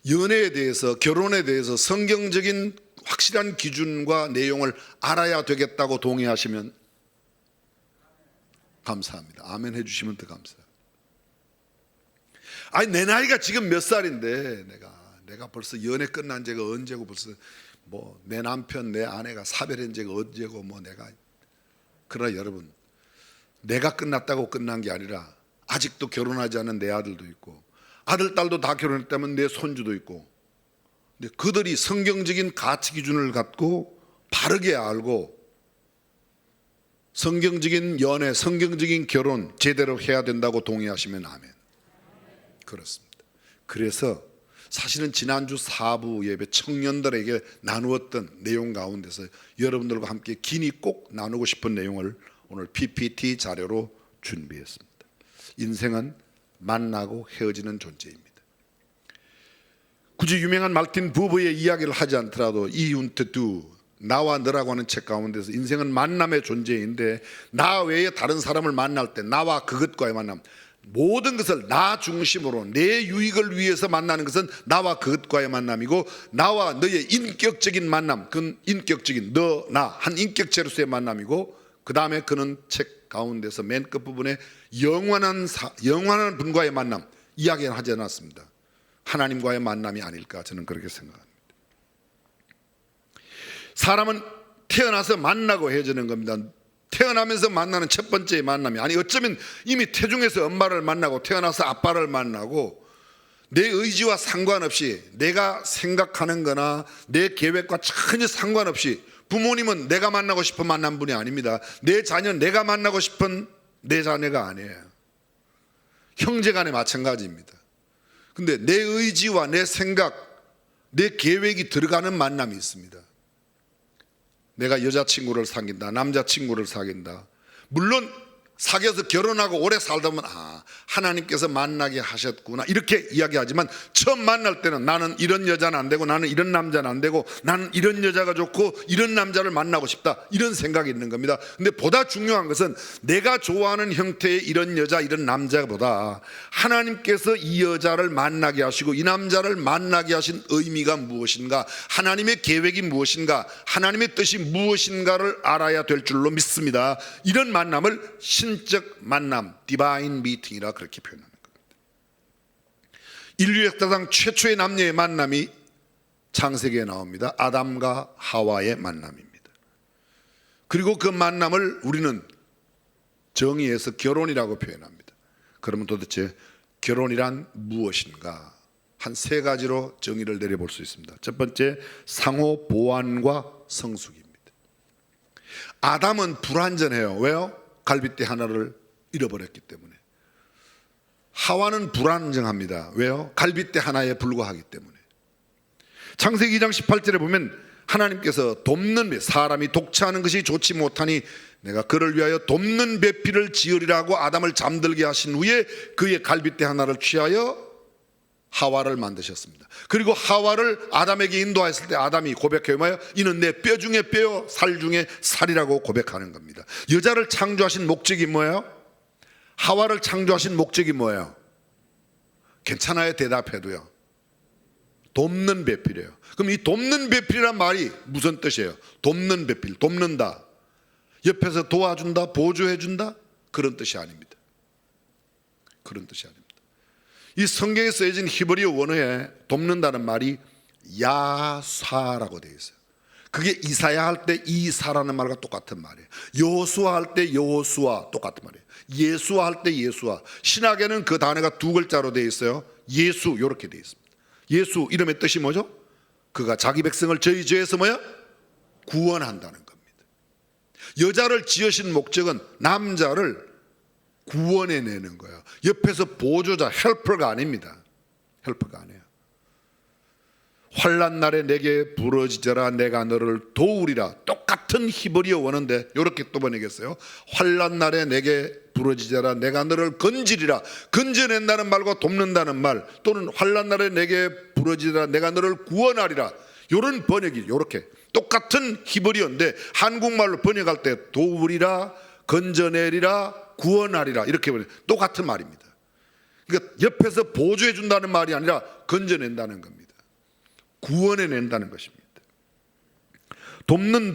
E: 연애에 대해서, 결혼에 대해서 성경적인 확실한 기준과 내용을 알아야 되겠다고 동의하시면 감사합니다. 아멘 해주시면 더 감사해요. 아니, 내 나이가 지금 몇 살인데 내가 벌써 연애 끝난 지가 언제고, 벌써 뭐 내 남편 내 아내가 사별한 지가 언제고, 뭐 내가. 그러나 여러분, 내가 끝났다고 끝난 게 아니라 아직도 결혼하지 않은 내 아들도 있고 아들 딸도 다 결혼했다면 내 손주도 있고, 근데 그들이 성경적인 가치 기준을 갖고 바르게 알고 성경적인 연애, 성경적인 결혼 제대로 해야 된다고 동의하시면 아멘. 그렇습니다. 그래서 사실은 지난주 4부 예배 청년들에게 나누었던 내용 가운데서 여러분들과 함께 긴히 꼭 나누고 싶은 내용을 오늘 PPT 자료로 준비했습니다. 인생은 만나고 헤어지는 존재입니다. 굳이 유명한 말틴 부부의 이야기를 하지 않더라도 이윤트두 나와 너라고 하는 책 가운데서 인생은 만남의 존재인데, 나 외에 다른 사람을 만날 때 나와 그것과의 만남, 모든 것을 나 중심으로 내 유익을 위해서 만나는 것은 나와 그것과의 만남이고, 나와 너의 인격적인 만남, 그건 인격적인 너, 나 한 인격체로서의 만남이고, 그 다음에 그는 책 가운데서 맨 끝부분에 영원한 분과의 만남 이야기는 하지 않았습니다. 하나님과의 만남이 아닐까 저는 그렇게 생각합니다. 사람은 태어나서 만나고 헤어지는 겁니다. 태어나면서 만나는 첫 번째 만남이, 아니 어쩌면 이미 태중에서 엄마를 만나고 태어나서 아빠를 만나고 내 의지와 상관없이 내가 생각하는 거나 내 계획과 전혀 상관없이, 부모님은 내가 만나고 싶은 만난 분이 아닙니다. 내 자녀는 내가 만나고 싶은 내 자녀가 아니에요. 형제간에 마찬가지입니다. 근데 내 의지와 내 생각, 내 계획이 들어가는 만남이 있습니다. 내가 여자친구를 사귄다, 남자친구를 사귄다. 물론 사귀어서 결혼하고 오래 살다 보면 하나님께서 만나게 하셨구나 이렇게 이야기하지만, 처음 만날 때는 나는 이런 여자는 안 되고, 나는 이런 남자는 안 되고, 나는 이런 여자가 좋고 이런 남자를 만나고 싶다, 이런 생각이 있는 겁니다. 근데 보다 중요한 것은 내가 좋아하는 형태의 이런 여자, 이런 남자보다 하나님께서 이 여자를 만나게 하시고 이 남자를 만나게 하신 의미가 무엇인가, 하나님의 계획이 무엇인가, 하나님의 뜻이 무엇인가를 알아야 될 줄로 믿습니다. 이런 만남을 신적 만남, 디바인 미팅이라 그렇게 표현하는 겁니다. 인류 역사상 최초의 남녀의 만남이 창세기에 나옵니다. 아담과 하와의 만남입니다. 그리고 그 만남을 우리는 정의해서 결혼이라고 표현합니다. 그러면 도대체 결혼이란 무엇인가? 한 세 가지로 정의를 내려볼 수 있습니다. 첫 번째, 상호 보완과 성숙입니다. 아담은 불완전해요. 왜요? 갈빗대 하나를 잃어버렸기 때문에. 하와는 불안정합니다. 왜요? 갈빗대 하나에 불과하기 때문에. 창세기 2장 18절에 보면 하나님께서 돕는 사람이 독차하는 것이 좋지 못하니 내가 그를 위하여 돕는 배필을 지으리라고 아담을 잠들게 하신 후에 그의 갈빗대 하나를 취하여 하와를 만드셨습니다. 그리고 하와를 아담에게 인도하였을 때 아담이 고백해요. 뭐예요? 이는 내 뼈 중에 뼈요 살 중에 살이라고 고백하는 겁니다. 여자를 창조하신 목적이 뭐예요? 하와를 창조하신 목적이 뭐예요? 괜찮아요, 대답해도요. 돕는 배필이에요. 그럼 이 돕는 배필이란 말이 무슨 뜻이에요? 돕는 배필, 돕는다, 옆에서 도와준다, 보조해준다, 그런 뜻이 아닙니다. 그런 뜻이 아닙니다. 이 성경에 쓰여진 히브리어 원어에 돕는다는 말이 야사라고 되어 있어요. 그게 이사야 할 때 이사라는 말과 똑같은 말이에요. 여호수아 할 때 여호수아 똑같은 말이에요. 예수아 할 때 예수아. 신학에는 그 단어가 두 글자로 되어 있어요. 예수 이렇게 되어 있습니다. 예수 이름의 뜻이 뭐죠? 그가 자기 백성을 저희 죄에서 뭐야? 구원한다는 겁니다. 여자를 지으신 목적은 남자를 구원해내는 거예요. 옆에서 보조자, 헬퍼가 아닙니다. 헬퍼가 아니에요. 환난 날에 내게 부르짖어라 내가 너를 도우리라. 똑같은 히브리어 원어인데 이렇게 또 번역했어요. 환난 날에 내게 부르짖어라 내가 너를 건지리라. 건져낸다는 말과 돕는다는 말, 또는 환난 날에 내게 부르짖어라 내가 너를 구원하리라, 이런 번역이 이렇게 똑같은 히브리어인데 한국말로 번역할 때 도우리라, 건져내리라, 구원하리라 이렇게 보면 똑같은 말입니다. 그러니까 옆에서 보조해 준다는 말이 아니라 건져낸다는 겁니다. 구원해낸다는 것입니다. 돕는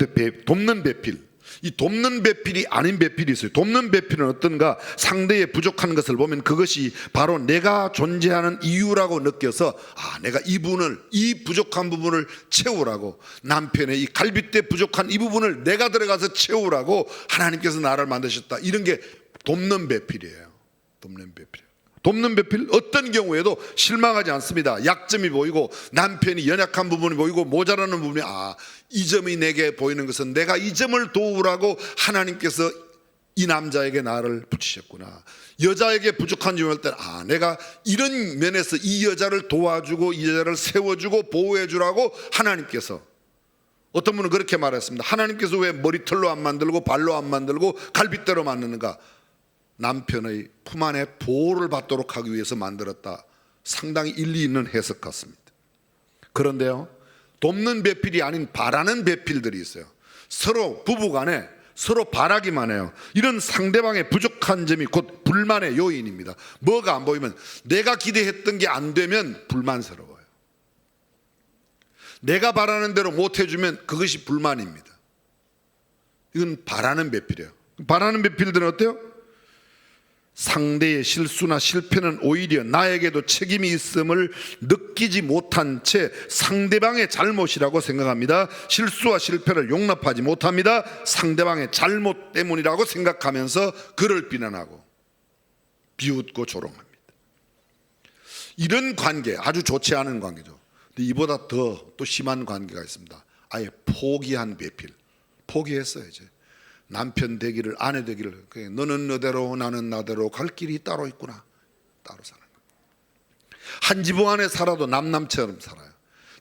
E: 배필. 이 돕는 배필이 아닌 배필이 있어요. 돕는 배필은 어떤가? 상대의 부족한 것을 보면 그것이 바로 내가 존재하는 이유라고 느껴서 내가 이 부족한 부분을 채우라고, 남편의 이 갈빗대 부족한 이 부분을 내가 들어가서 채우라고 하나님께서 나를 만드셨다, 이런 게 돕는 배필이에요. 돕는 배필. 돕는 배필 어떤 경우에도 실망하지 않습니다. 약점이 보이고 남편이 연약한 부분이 보이고 모자라는 부분이 이 점이 내게 보이는 것은 내가 이 점을 도우라고 하나님께서 이 남자에게 나를 붙이셨구나. 여자에게 부족한 점을 할 때는 내가 이런 면에서 이 여자를 도와주고 이 여자를 세워주고 보호해주라고 하나님께서. 어떤 분은 그렇게 말했습니다. 하나님께서 왜 머리털로 안 만들고 발로 안 만들고 갈빗대로 만드는가? 남편의 품 안에 보호를 받도록 하기 위해서 만들었다. 상당히 일리 있는 해석 같습니다. 그런데요, 돕는 배필이 아닌 바라는 배필들이 있어요. 서로 부부간에 서로 바라기만 해요. 이런 상대방의 부족한 점이 곧 불만의 요인입니다. 뭐가 안 보이면, 내가 기대했던 게 안 되면 불만스러워요. 내가 바라는 대로 못 해주면 그것이 불만입니다. 이건 바라는 배필이에요. 바라는 배필들은 어때요? 상대의 실수나 실패는 오히려 나에게도 책임이 있음을 느끼지 못한 채 상대방의 잘못이라고 생각합니다. 실수와 실패를 용납하지 못합니다. 상대방의 잘못 때문이라고 생각하면서 그를 비난하고 비웃고 조롱합니다. 이런 관계 아주 좋지 않은 관계죠. 근데 이보다 더 또 심한 관계가 있습니다. 아예 포기한 배필. 포기했어요. 이제 남편 되기를, 아내 되기를. 너는 너대로 나는 나대로 갈 길이 따로 있구나. 따로 사는 거예요. 한 지붕 안에 살아도 남남처럼 살아요.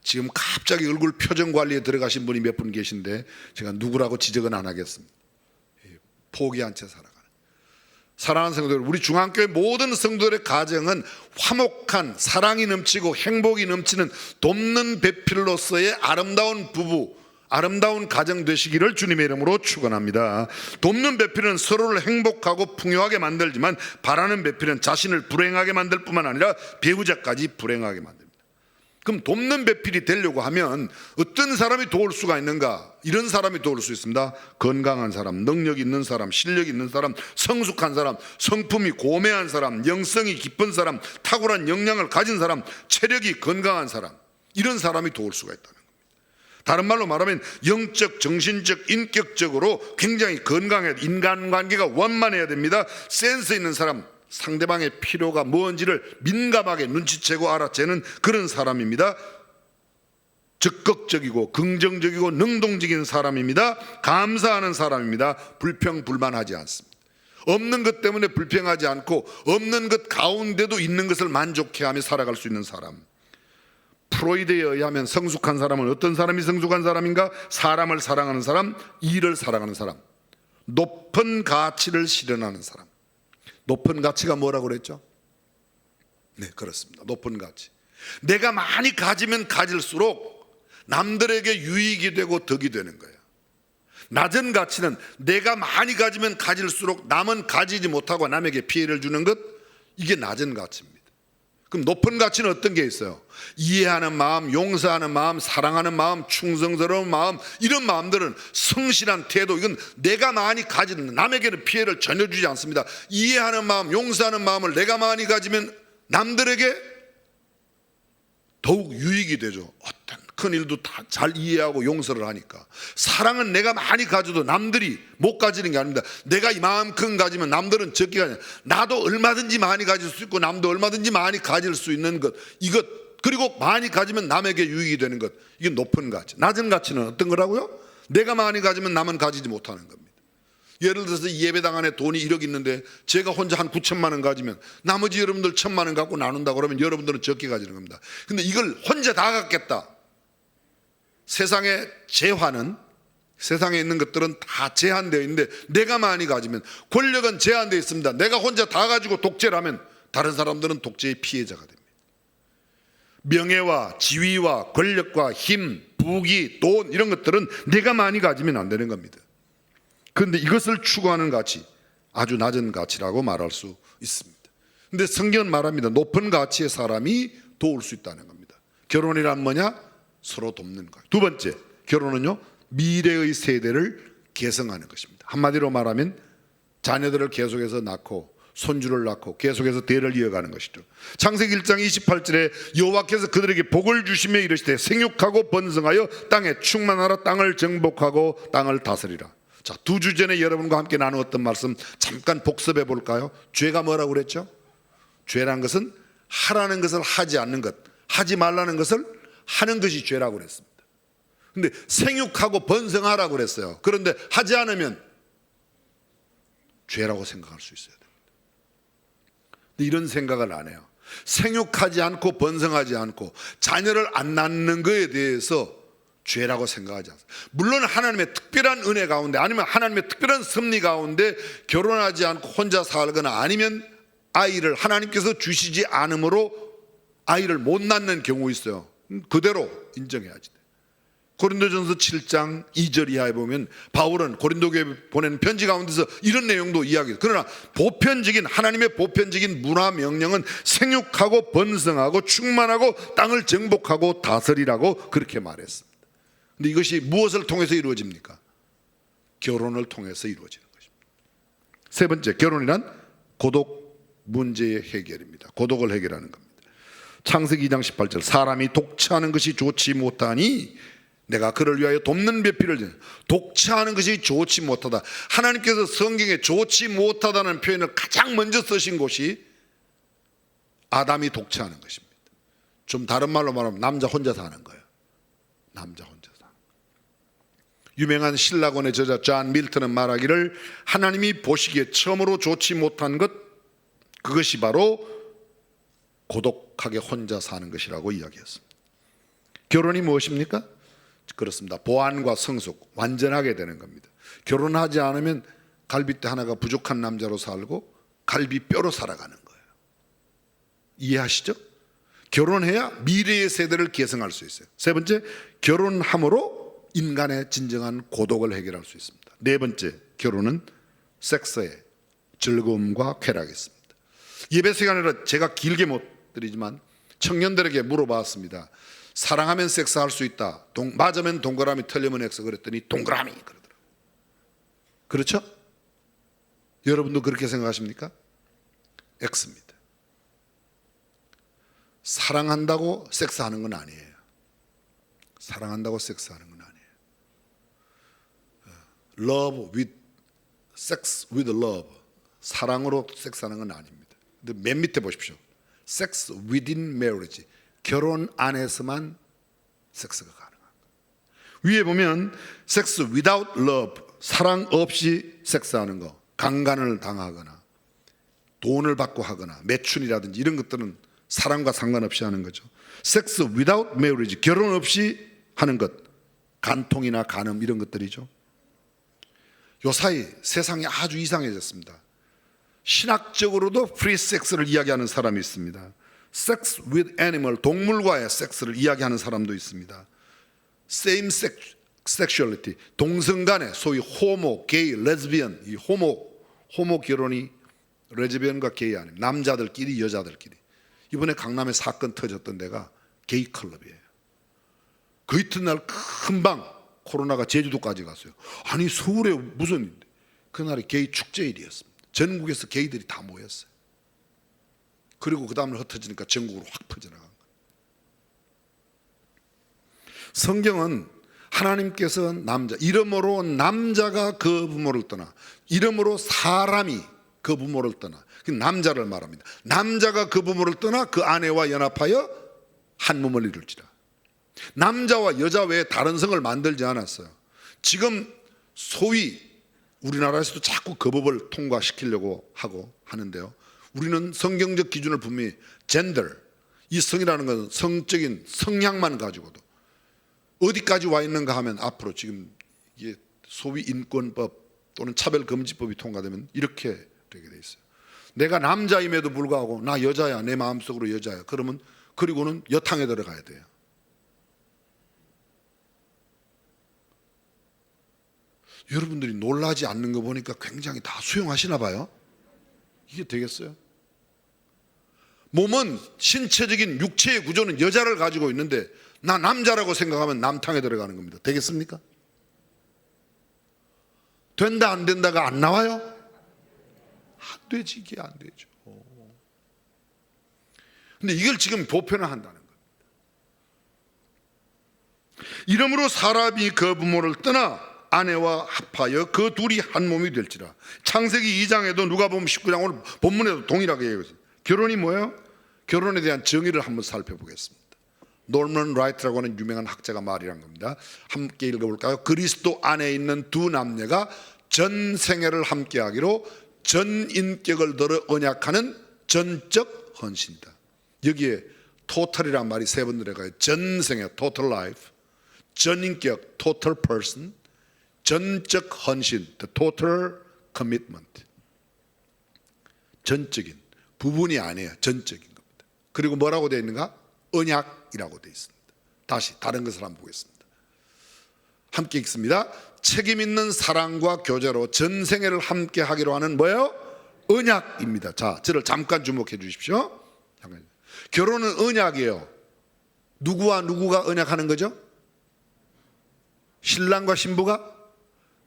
E: 지금 갑자기 얼굴 표정 관리에 들어가신 분이 몇 분 계신데 제가 누구라고 지적은 안 하겠습니다. 포기한 채 살아가는. 사랑하는 성도들, 우리 중앙교회 모든 성도들의 가정은 화목한, 사랑이 넘치고 행복이 넘치는 돕는 배필로서의 아름다운 부부, 아름다운 가정 되시기를 주님의 이름으로 축원합니다. 돕는 배필은 서로를 행복하고 풍요하게 만들지만 바라는 배필은 자신을 불행하게 만들 뿐만 아니라 배우자까지 불행하게 만듭니다. 그럼 돕는 배필이 되려고 하면 어떤 사람이 도울 수가 있는가? 이런 사람이 도울 수 있습니다. 건강한 사람, 능력 있는 사람, 실력 있는 사람, 성숙한 사람, 성품이 고매한 사람, 영성이 깊은 사람, 탁월한 역량을 가진 사람, 체력이 건강한 사람, 이런 사람이 도울 수가 있다는 겁니다. 다른 말로 말하면 영적, 정신적, 인격적으로 굉장히 건강해야, 인간관계가 원만해야 됩니다. 센스 있는 사람, 상대방의 필요가 뭔지를 민감하게 눈치채고 알아채는 그런 사람입니다. 적극적이고 긍정적이고 능동적인 사람입니다. 감사하는 사람입니다. 불평불만하지 않습니다. 없는 것 때문에 불평하지 않고 없는 것 가운데도 있는 것을 만족해하며 살아갈 수 있는 사람. 프로이드에 의하면 성숙한 사람은 어떤 사람이 성숙한 사람인가? 사람을 사랑하는 사람, 일을 사랑하는 사람, 높은 가치를 실현하는 사람. 높은 가치가 뭐라고 그랬죠? 네, 그렇습니다. 높은 가치. 내가 많이 가지면 가질수록 남들에게 유익이 되고 덕이 되는 거예요. 낮은 가치는 내가 많이 가지면 가질수록 남은 가지지 못하고 남에게 피해를 주는 것, 이게 낮은 가치입니다. 그럼 높은 가치는 어떤 게 있어요? 이해하는 마음, 용서하는 마음, 사랑하는 마음, 충성스러운 마음, 이런 마음들은 성실한 태도, 이건 내가 많이 가지는, 남에게는 피해를 전혀 주지 않습니다. 이해하는 마음, 용서하는 마음을 내가 많이 가지면 남들에게 더욱 유익이 되죠. 어떤 큰 일도 다 잘 이해하고 용서를 하니까. 사랑은 내가 많이 가져도 남들이 못 가지는 게 아닙니다. 내가 이만큼 가지면 남들은 적게 가냐. 나도 얼마든지 많이 가질 수 있고 남도 얼마든지 많이 가질 수 있는 것, 이것, 그리고 많이 가지면 남에게 유익이 되는 것, 이게 높은 가치. 낮은 가치는 어떤 거라고요? 내가 많이 가지면 남은 가지지 못하는 겁니다. 예를 들어서 예배당 안에 돈이 1억 있는데 제가 혼자 한 9천만 원 가지면 나머지 여러분들 1,000만 원 갖고 나눈다 그러면 여러분들은 적게 가지는 겁니다. 근데 이걸 혼자 다 갖겠다. 세상의 재화는, 세상에 있는 것들은 다 제한되어 있는데 내가 많이 가지면, 권력은 제한되어 있습니다. 내가 혼자 다 가지고 독재를 하면 다른 사람들은 독재의 피해자가 됩니다. 명예와 지위와 권력과 힘, 부귀, 돈, 이런 것들은 내가 많이 가지면 안 되는 겁니다. 그런데 이것을 추구하는 가치, 아주 낮은 가치라고 말할 수 있습니다. 그런데 성경은 말합니다. 높은 가치의 사람이 도울 수 있다는 겁니다. 결혼이란 뭐냐? 서로 돕는 거예요. 두 번째, 결혼은요, 미래의 세대를 개성하는 것입니다. 한마디로 말하면 자녀들을 계속해서 낳고 손주를 낳고 계속해서 대를 이어가는 것이죠. 창세기 1장 28절에 여호와께서 그들에게 복을 주시며 이르시되 생육하고 번성하여 땅에 충만하라, 땅을 정복하고 땅을 다스리라. 자, 두 주 전에 여러분과 함께 나누었던 말씀 잠깐 복습해 볼까요? 죄가 뭐라고 그랬죠? 죄란 것은 하라는 것을 하지 않는 것, 하지 말라는 것을 하는 것이 죄라고 그랬습니다. 근데 생육하고 번성하라고 그랬어요. 그런데 하지 않으면 죄라고 생각할 수 있어야 됩니다. 근데 이런 생각을 안 해요. 생육하지 않고 번성하지 않고 자녀를 안 낳는 것에 대해서 죄라고 생각하지 않습니다. 물론 하나님의 특별한 은혜 가운데, 아니면 하나님의 특별한 섭리 가운데 결혼하지 않고 혼자 살거나 아니면 아이를 하나님께서 주시지 않으므로 아이를 못 낳는 경우 있어요. 그대로 인정해야지. 고린도전서 7장 2절 이하에 보면 바울은 고린도교회에 보낸 편지 가운데서 이런 내용도 이야기해요. 그러나 보편적인, 하나님의 보편적인 문화 명령은 생육하고 번성하고 충만하고 땅을 정복하고 다스리라고 그렇게 말했습니다. 근데 이것이 무엇을 통해서 이루어집니까? 결혼을 통해서 이루어지는 것입니다. 세 번째, 결혼이란 고독 문제의 해결입니다. 고독을 해결하는 겁니다. 창세기 2장 18절, 사람이 독차하는 것이 좋지 못하니 내가 그를 위하여 돕는 배필을 주는. 독차하는 것이 좋지 못하다. 하나님께서 성경에 좋지 못하다는 표현을 가장 먼저 쓰신 곳이 아담이 독차하는 것입니다. 좀 다른 말로 말하면 남자 혼자 사는 거예요. 남자 혼자 사는 거예요. 유명한 신라권의 저자 존 밀턴은 말하기를 하나님이 보시기에 처음으로 좋지 못한 것, 그것이 바로 고독하게 혼자 사는 것이라고 이야기했습니다. 결혼이 무엇입니까? 그렇습니다. 보안과 성숙, 완전하게 되는 겁니다. 결혼하지 않으면 갈비뼈 하나가 부족한 남자로 살고 갈비뼈로 살아가는 거예요. 이해하시죠? 결혼해야 미래의 세대를 계승할 수 있어요. 세 번째, 결혼함으로 인간의 진정한 고독을 해결할 수 있습니다. 네 번째, 결혼은 섹스의 즐거움과 쾌락이 있습니다. 예배 시간에는 제가 길게 못 드리지만 청년들에게 물어봤습니다. 사랑하면 섹스할 수 있다. 맞으면 동그라미, 틀리면 X 그랬더니 동그라미 그러더라고요. 그렇죠? 여러분도 그렇게 생각하십니까? X입니다. 사랑한다고 섹스하는 건 아니에요. 사랑한다고 섹스하는 건 아니에요. Love with sex with love. 사랑으로 섹스하는 건 아닙니다. 근데 맨 밑에 보십시오. Sex within marriage. 결혼 안에서만 섹스가 가능합니다. 위에 보면 sex without love. 사랑 없이 섹스하는 거. 강간을 당하거나 돈을 받고 하거나 매춘이라든지 이런 것들은 사랑과 상관없이 하는 거죠. Sex without marriage. 결혼 없이 하는 것. 간통이나 간음 이런 것들이죠. 요 사이 세상이 아주 이상해졌습니다. 신학적으로도 프리 섹스를 이야기하는 사람이 있습니다. Sex with animal, 동물과의 섹스를 이야기하는 사람도 있습니다. Same sexuality, 동성 간의 소위 호모, 게이, 레즈비언, 이 호모 결혼이 레즈비언과 게이 아닙니다. 남자들끼리 여자들끼리. 이번에 강남에 사건 터졌던 데가 게이 클럽이에요. 그 이튿날 금방 코로나가 제주도까지 갔어요. 아니 서울에 무슨 그날이 게이 축제일이었습니다. 전국에서 게이들이 다 모였어요. 그리고 그 다음에 흩어지니까 전국으로 확 퍼져나간 거예요. 성경은 하나님께서 남자, 이름으로 남자가 그 부모를 떠나, 이름으로 사람이 그 부모를 떠나, 남자를 말합니다. 남자가 그 부모를 떠나 그 아내와 연합하여 한 몸을 이룰지라. 남자와 여자 외에 다른 성을 만들지 않았어요. 지금 소위 우리나라에서도 자꾸 그 법을 통과시키려고 하고 하는데요. 우리는 성경적 기준을 분명히 젠더, 이 성이라는 것은 성적인 성향만 가지고도 어디까지 와 있는가 하면 앞으로 지금 이게 소위 인권법 또는 차별금지법이 통과되면 이렇게 되게 돼 있어요. 내가 남자임에도 불구하고 나 여자야, 내 마음속으로 여자야. 그러면 그리고는 여탕에 들어가야 돼요. 여러분들이 놀라지 않는 거 보니까 굉장히 다 수용하시나 봐요. 이게 되겠어요? 몸은 신체적인 육체의 구조는 여자를 가지고 있는데 나 남자라고 생각하면 남탕에 들어가는 겁니다. 되겠습니까? 된다 안 된다가 안 나와요? 안 되지, 이게 안 되죠. 근데 이걸 지금 보편화한다는 겁니다. 이러므로 사람이 그 부모를 떠나 아내와 합하여 그 둘이 한 몸이 될지라. 창세기 2장에도 누가복음 19장 오늘 본문에도 동일하게 얘기했어요. 결혼이 뭐예요? 결혼에 대한 정의를 한번 살펴보겠습니다. 노먼 라이트라고 하는 유명한 학자가 말이란 겁니다. 함께 읽어볼까요? 그리스도 안에 있는 두 남녀가 전 생애를 함께하기로 전 인격을 들어 언약하는 전적 헌신이다. 여기에 total이란 말이 세 번 들어가요. 전 생애, total life, 전 인격, total person, 전적 헌신, the total commitment. 전적인, 부분이 아니에요. 전적인 겁니다. 그리고 뭐라고 되어 있는가? 언약이라고 되어 있습니다. 다시 다른 것을 한번 보겠습니다. 함께 읽습니다. 책임 있는 사랑과 교제로 전생애를 함께 하기로 하는 뭐예요? 언약입니다. 자, 저를 잠깐 주목해 주십시오. 잠깐. 결혼은 언약이에요. 누구와 누구가 언약하는 거죠? 신랑과 신부가?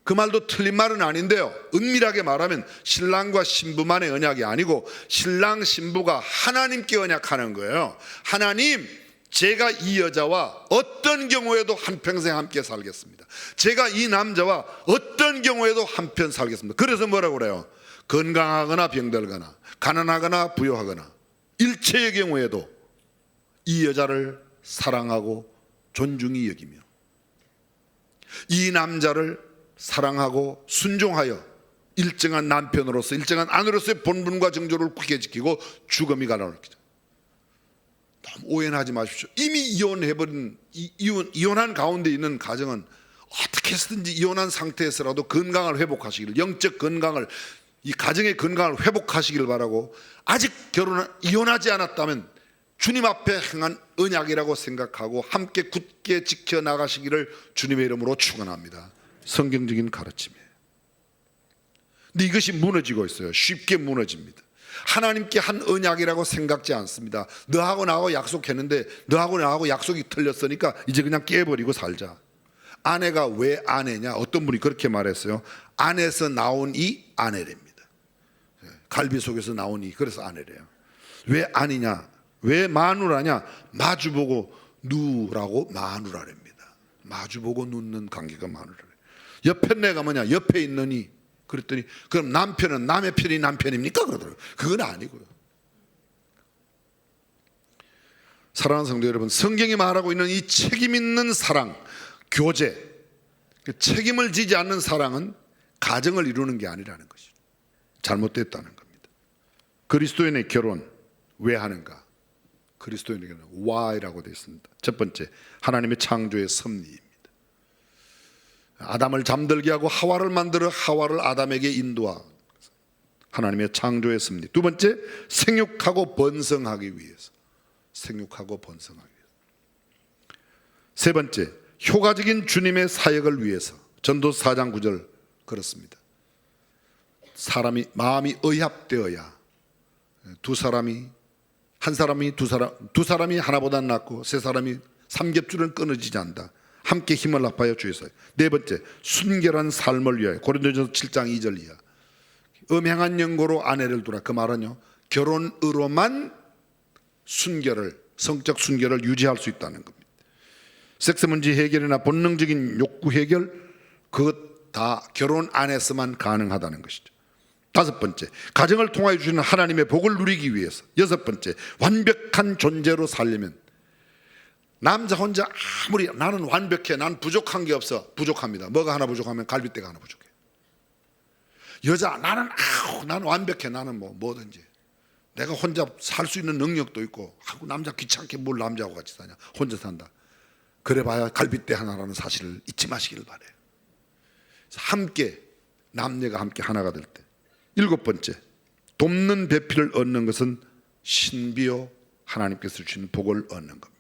E: 그 말도 틀린 말은 아닌데요. 은밀하게 말하면 신랑과 신부만의 언약이 아니고 신랑 신부가 하나님께 언약하는 거예요. 하나님, 제가 이 여자와 어떤 경우에도 한평생 함께 살겠습니다. 제가 이 남자와 어떤 경우에도 한편 살겠습니다. 그래서 뭐라고 그래요? 건강하거나 병들거나 가난하거나 부유하거나 일체의 경우에도 이 여자를 사랑하고 존중히 여기며 이 남자를 사랑하고 순종하여 일정한 남편으로서 일정한 아내로서의 본분과 정조를 굳게 지키고 죽음이 가라앉히자. 너무 오해하지 마십시오. 이미 이혼해버린 이혼한 가운데 있는 가정은 어떻게 해서든지 이혼한 상태에서라도 건강을 회복하시기를, 영적 건강을, 이 가정의 건강을 회복하시길 바라고, 아직 이혼하지 않았다면 주님 앞에 행한 언약이라고 생각하고 함께 굳게 지켜나가시기를 주님의 이름으로 축원합니다. 성경적인 가르침이에요. 근데 이것이 무너지고 있어요. 쉽게 무너집니다. 하나님께 한 언약이라고 생각지 않습니다. 너하고 나하고 약속했는데 너하고 나하고 약속이 틀렸으니까 이제 그냥 깨버리고 살자. 아내가 왜 아내냐? 어떤 분이 그렇게 말했어요. 안에서 나온 이 아내랍니다. 갈비 속에서 나온 이, 그래서 아내래요. 왜 아니냐? 왜 마누라냐? 마주보고 누라고 마누라랍니다. 마주보고 눕는 관계가 마누라래요. 옆에 내가 뭐냐? 옆에 있는 이. 그랬더니 그럼 남편은 남의 편이 남편입니까? 그러더라고요. 그건 아니고요. 사랑하는 성도 여러분, 성경이 말하고 있는 이 책임 있는 사랑, 교제, 책임을 지지 않는 사랑은 가정을 이루는 게 아니라는 것이죠. 잘못됐다는 겁니다. 그리스도인의 결혼 왜 하는가? 그리스도인의 결혼 why라고 되어 있습니다. 첫 번째, 하나님의 창조의 섭리입니다. 아담을 잠들게 하고 하와를 만들어 하와를 아담에게 인도하고 하나님의 창조의 섭리. 두 번째, 생육하고 번성하기 위해서. 생육하고 번성하기 위해서. 세 번째, 효과적인 주님의 사역을 위해서. 전도서 4장 9절 그렇습니다. 사람이 마음이 의합되어야 두 사람이 하나보다 낫고 세 사람이 삼겹줄은 끊어지지 않는다. 함께 힘을 합하여 주의사. 네 번째, 순결한 삶을 위하여. 고린도전서 7장 2절 이하. 음행한 연고로 아내를 두라. 그 말은요, 결혼으로만 순결을, 성적 순결을 유지할 수 있다는 겁니다. 섹스 문제 해결이나 본능적인 욕구 해결, 그것 다 결혼 안에서만 가능하다는 것이죠. 다섯 번째, 가정을 통하여 주시는 하나님의 복을 누리기 위해서. 여섯 번째, 완벽한 존재로 살려면 남자 혼자 아무리 나는 완벽해, 난 부족한 게 없어. 부족합니다. 뭐가 하나 부족하면 갈비뼈가 하나 부족해. 여자 나는 완벽해. 나는 뭐든지 내가 혼자 살 수 있는 능력도 있고, 남자 귀찮게 뭘 남자하고 같이 사냐, 혼자 산다. 그래봐야 갈비뼈 하나라는 사실을 잊지 마시기를 바래요. 함께, 남녀가 함께 하나가 될 때. 일곱 번째, 돕는 배필을 얻는 것은 신비요 하나님께서 주신 복을 얻는 겁니다.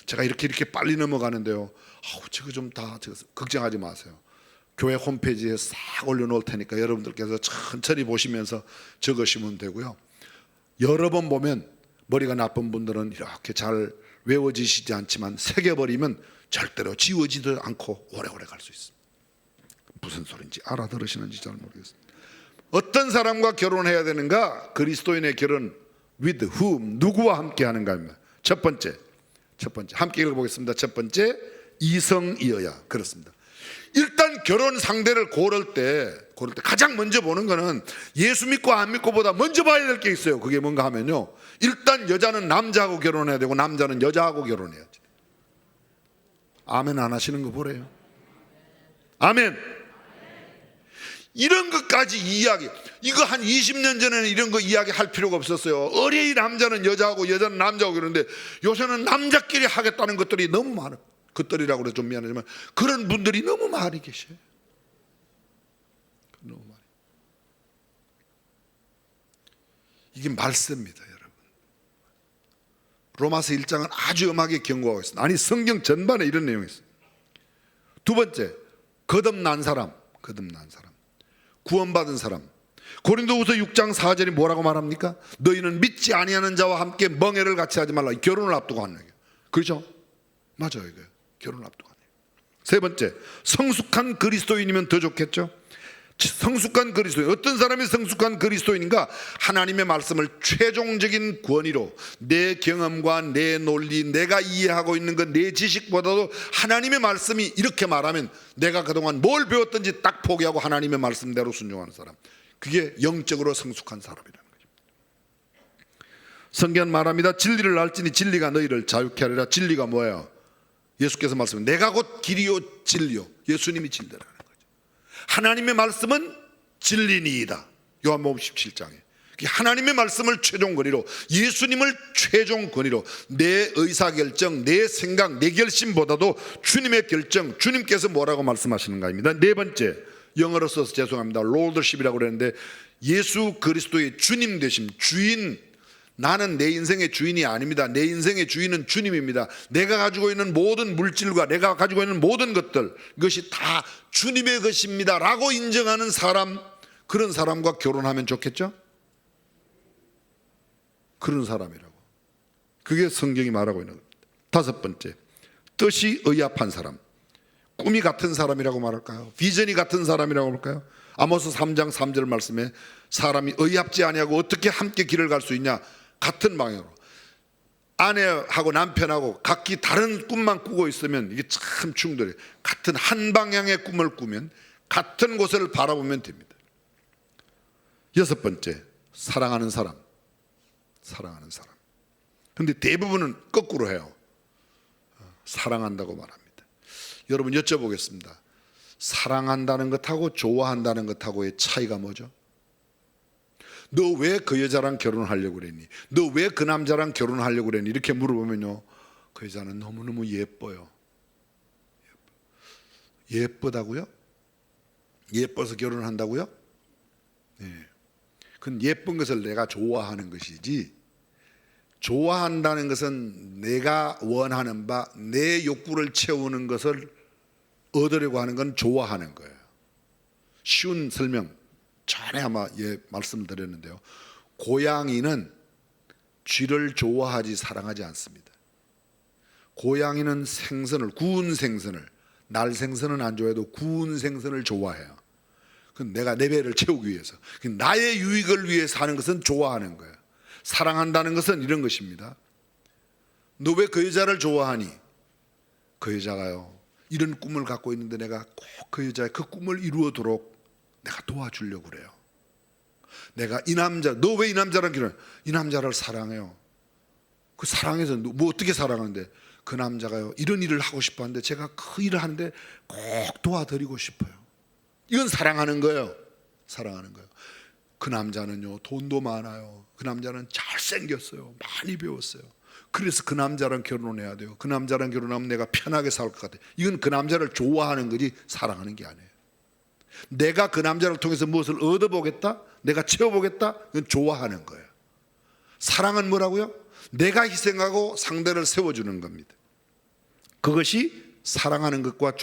E: 제가 이렇게 빨리 넘어가는데요, 저거 좀 다 걱정하지 마세요. 교회 홈페이지에 싹 올려놓을 테니까 여러분들께서 천천히 보시면서 적으시면 되고요. 여러 번 보면 머리가 나쁜 분들은 이렇게 잘 외워지시지 않지만 새겨버리면 절대로 지워지도 않고 오래오래 갈 수 있습니다. 무슨 소리인지 알아들으시는지 잘 모르겠습니다. 어떤 사람과 결혼해야 되는가? 그리스도인의 결혼 with whom, 누구와 함께 하는가입니다. 첫 번째 함께 읽어보겠습니다. 첫 번째, 이성이어야. 그렇습니다. 일단 결혼 상대를 고를 때 가장 먼저 보는 거는 예수 믿고 안 믿고보다 먼저 봐야 될 게 있어요. 그게 뭔가 하면요, 일단 여자는 남자하고 결혼해야 되고 남자는 여자하고 결혼해야지. 아멘 안 하시는 거 보래요. 아멘. 이런 것까지 이야기, 이거 한 20년 전에는 이런 거 이야기할 필요가 없었어요. 어린이 남자는 여자하고 여자는 남자하고 그러는데 요새는 남자끼리 하겠다는 것들이 너무 많아요. 것들이라고 해서 좀 미안하지만 그런 분들이 너무 많이 계셔요. 너무 많이. 이게 말세입니다, 여러분. 로마서 1장은 아주 엄하게 경고하고 있습니다. 아니, 성경 전반에 이런 내용이 있어요. 두 번째, 거듭난 사람. 구원받은 사람. 고린도후서 6장 4절이 뭐라고 말합니까? 너희는 믿지 아니하는 자와 함께 멍에를 같이 하지 말라. 결혼을 앞두고 하는 얘기예요. 그렇죠? 맞아요, 이거예요. 결혼을 앞두고 하는 얘기예요. 세 번째, 성숙한 그리스도인이면 더 좋겠죠? 성숙한 그리스도인, 어떤 사람이 성숙한 그리스도인인가? 하나님의 말씀을 최종적인 권위로 내 경험과 내 논리, 내가 이해하고 있는 것, 내 지식보다도 하나님의 말씀이 이렇게 말하면 내가 그동안 뭘 배웠든지 딱 포기하고 하나님의 말씀대로 순종하는 사람, 그게 영적으로 성숙한 사람이라는 거죠. 성경 말합니다. 진리를 알지니 진리가 너희를 자유케 하리라. 진리가 뭐예요? 예수께서 말씀은 내가 곧 길이요 진리요, 예수님이 진리라는 거죠. 하나님의 말씀은 진리니이다. 요한복음 17장에. 하나님의 말씀을 최종 권위로, 예수님을 최종 권위로, 내 의사결정, 내 생각, 내 결심보다도 주님의 결정, 주님께서 뭐라고 말씀하시는가입니다. 네 번째, 영어로 써서 죄송합니다. 롤더십이라고 그랬는데, 예수 그리스도의 주님 되심, 주인. 나는 내 인생의 주인이 아닙니다. 내 인생의 주인은 주님입니다. 내가 가지고 있는 모든 물질과 내가 가지고 있는 모든 것들, 이것이 다 주님의 것입니다 라고 인정하는 사람, 그런 사람과 결혼하면 좋겠죠? 그런 사람이라고. 그게 성경이 말하고 있는 겁니다. 다섯 번째, 뜻이 의합한 사람, 꿈이 같은 사람이라고 말할까요? 비전이 같은 사람이라고 할까요? 아모스 3장 3절 말씀에 사람이 의합지 아니하고 어떻게 함께 길을 갈 수 있냐? 같은 방향으로. 아내하고 남편하고 각기 다른 꿈만 꾸고 있으면 이게 참 충돌해요. 같은 한 방향의 꿈을 꾸면 같은 곳을 바라보면 됩니다. 여섯 번째, 사랑하는 사람. 사랑하는 사람. 근데 대부분은 거꾸로 해요. 사랑한다고 말합니다. 여러분 여쭤보겠습니다. 사랑한다는 것하고 좋아한다는 것하고의 차이가 뭐죠? 너 왜 그 여자랑 결혼하려고 그랬니? 너 왜 그 남자랑 결혼하려고 그랬니? 이렇게 물어보면요, 그 여자는 너무너무 예뻐요. 예쁘다고요? 예뻐서 결혼한다고요? 네. 그건 예쁜 것을 내가 좋아하는 것이지, 좋아한다는 것은 내가 원하는 바, 내 욕구를 채우는 것을 얻으려고 하는 건 좋아하는 거예요. 쉬운 설명, 전에 아마 말씀을 드렸는데요, 고양이는 쥐를 좋아하지 사랑하지 않습니다. 고양이는 생선을, 구운 생선을, 날 생선은 안 좋아해도 구운 생선을 좋아해요. 그건 내가 내 배를 채우기 위해서, 나의 유익을 위해서 하는 것은 좋아하는 거예요. 사랑한다는 것은 이런 것입니다. 너 왜 그 여자를 좋아하니? 그 여자가요, 이런 꿈을 갖고 있는데 내가 꼭 그 여자의 그 꿈을 이루어도록 내가 도와주려고 그래요. 내가 이 남자, 너 왜 이 남자랑 결혼해? 이 남자를 사랑해요. 그 사랑해서 뭐 어떻게 사랑하는데, 그 남자가요 이런 일을 하고 싶어 하는데 제가 그 일을 하는데 꼭 도와드리고 싶어요. 이건 사랑하는 거예요. 사랑하는 거예요. 그 남자는요 돈도 많아요. 그 남자는 잘생겼어요. 많이 배웠어요. 그래서 그 남자랑 결혼해야 돼요. 그 남자랑 결혼하면 내가 편하게 살 것 같아요. 이건 그 남자를 좋아하는 거지 사랑하는 게 아니에요. 내가 그 남자를 통해서 무엇을 얻어보겠다, 내가 채워보겠다, 그건 좋아하는 거예요. 사랑은 뭐라고요? 내가 희생하고 상대를 세워주는 겁니다. 그것이 사랑하는 것과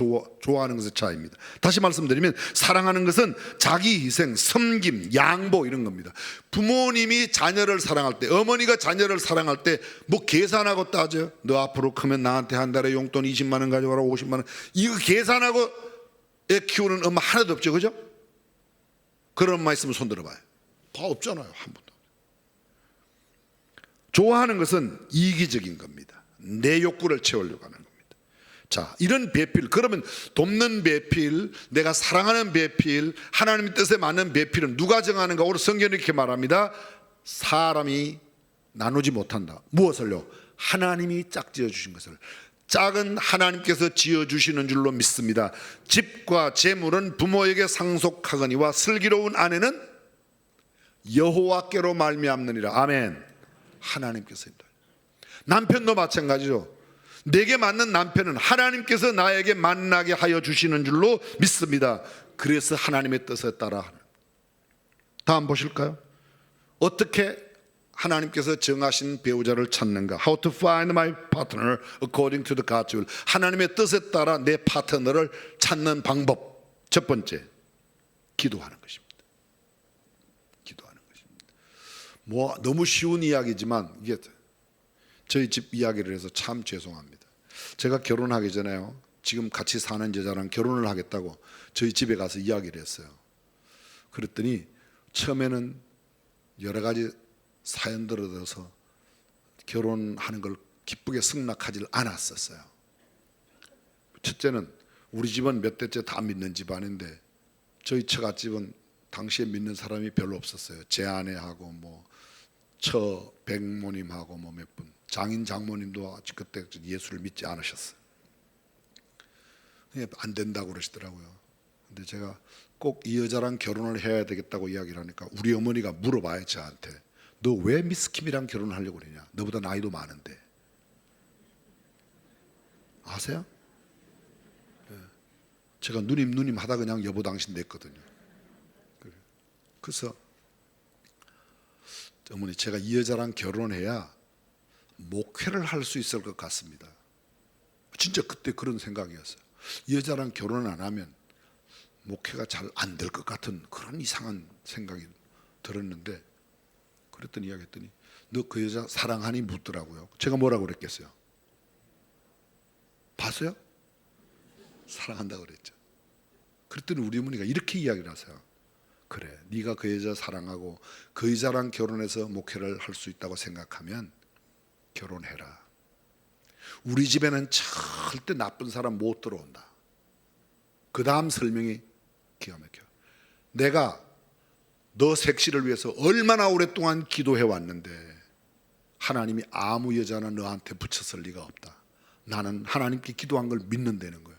E: 좋아하는 것의 차이입니다. 다시 말씀드리면 사랑하는 것은 자기 희생, 섬김, 양보 이런 겁니다. 부모님이 자녀를 사랑할 때, 어머니가 자녀를 사랑할 때 뭐 계산하고 따져요? 너 앞으로 크면 나한테 한 달에 용돈 20만 원 가져와라, 50만 원. 이거 계산하고 애 키우는 엄마 하나도 없죠, 그죠? 그런 엄마 있으면 손 들어봐요. 다 없잖아요, 한 번도. 좋아하는 것은 이기적인 겁니다. 내 욕구를 채우려고 하는 겁니다. 자, 이런 배필, 그러면 돕는 배필, 내가 사랑하는 배필, 하나님의 뜻에 맞는 배필은 누가 정하는가? 오늘 성경이 이렇게 말합니다. 사람이 나누지 못한다. 무엇을요? 하나님이 짝지어 주신 것을. 짝은 하나님께서 지어주시는 줄로 믿습니다. 집과 재물은 부모에게 상속하거니와 슬기로운 아내는 여호와께로 말미암느니라. 아멘. 하나님께서. 남편도 마찬가지죠. 내게 맞는 남편은 하나님께서 나에게 만나게 하여 주시는 줄로 믿습니다. 그래서 하나님의 뜻에 따라 하는. 다음 보실까요? 어떻게 하나님께서 정하신 배우자를 찾는가? How to find my partner according to the God's will. 하나님의 뜻에 따라 내 파트너를 찾는 방법. 첫 번째, 기도하는 것입니다. 기도하는 것입니다. 뭐 너무 쉬운 이야기지만 이게 저희 집 이야기를 해서 참 죄송합니다. 제가 결혼하기 전에요, 지금 같이 사는 여자랑 결혼을 하겠다고 저희 집에 가서 이야기를 했어요. 그랬더니 처음에는 여러 가지 사연들을 들어서 결혼하는 걸 기쁘게 승낙하지 않았었어요. 첫째는 우리 집은 몇 대째 다 믿는 집안인데 저희 처갓집은 당시에 믿는 사람이 별로 없었어요. 제 아내하고 뭐 처 백모님하고 뭐 몇 분, 장인 장모님도 아직 그때 예수를 믿지 않으셨어요. 안 된다고 그러시더라고요. 근데 제가 꼭 이 여자랑 결혼을 해야 되겠다고 이야기를 하니까 우리 어머니가 물어봐요, 저한테. 너 왜 미스 킴이랑 결혼을 하려고 그러냐? 너보다 나이도 많은데. 아세요? 제가 누님 하다 그냥 여보 당신 냈거든요. 그래서 어머니, 제가 이 여자랑 결혼해야 목회를 할 수 있을 것 같습니다. 진짜 그때 그런 생각이었어요. 이 여자랑 결혼 안 하면 목회가 잘 안 될 것 같은 그런 이상한 생각이 들었는데, 그랬더니 이야기했더니 너 그 여자 사랑하니 묻더라고요. 제가 뭐라고 그랬겠어요? 봤어요? 사랑한다고 그랬죠. 그랬더니 우리 어머니가 이렇게 이야기를 하세요. 그래, 네가 그 여자 사랑하고 그 여자랑 결혼해서 목회를 할 수 있다고 생각하면 결혼해라. 우리 집에는 절대 나쁜 사람 못 들어온다. 그 다음 설명이 기가 막혀. 내가 너 색시를 위해서 얼마나 오랫동안 기도해 왔는데 하나님이 아무 여자나 너한테 붙였을 리가 없다. 나는 하나님께 기도한 걸 믿는다는 거야.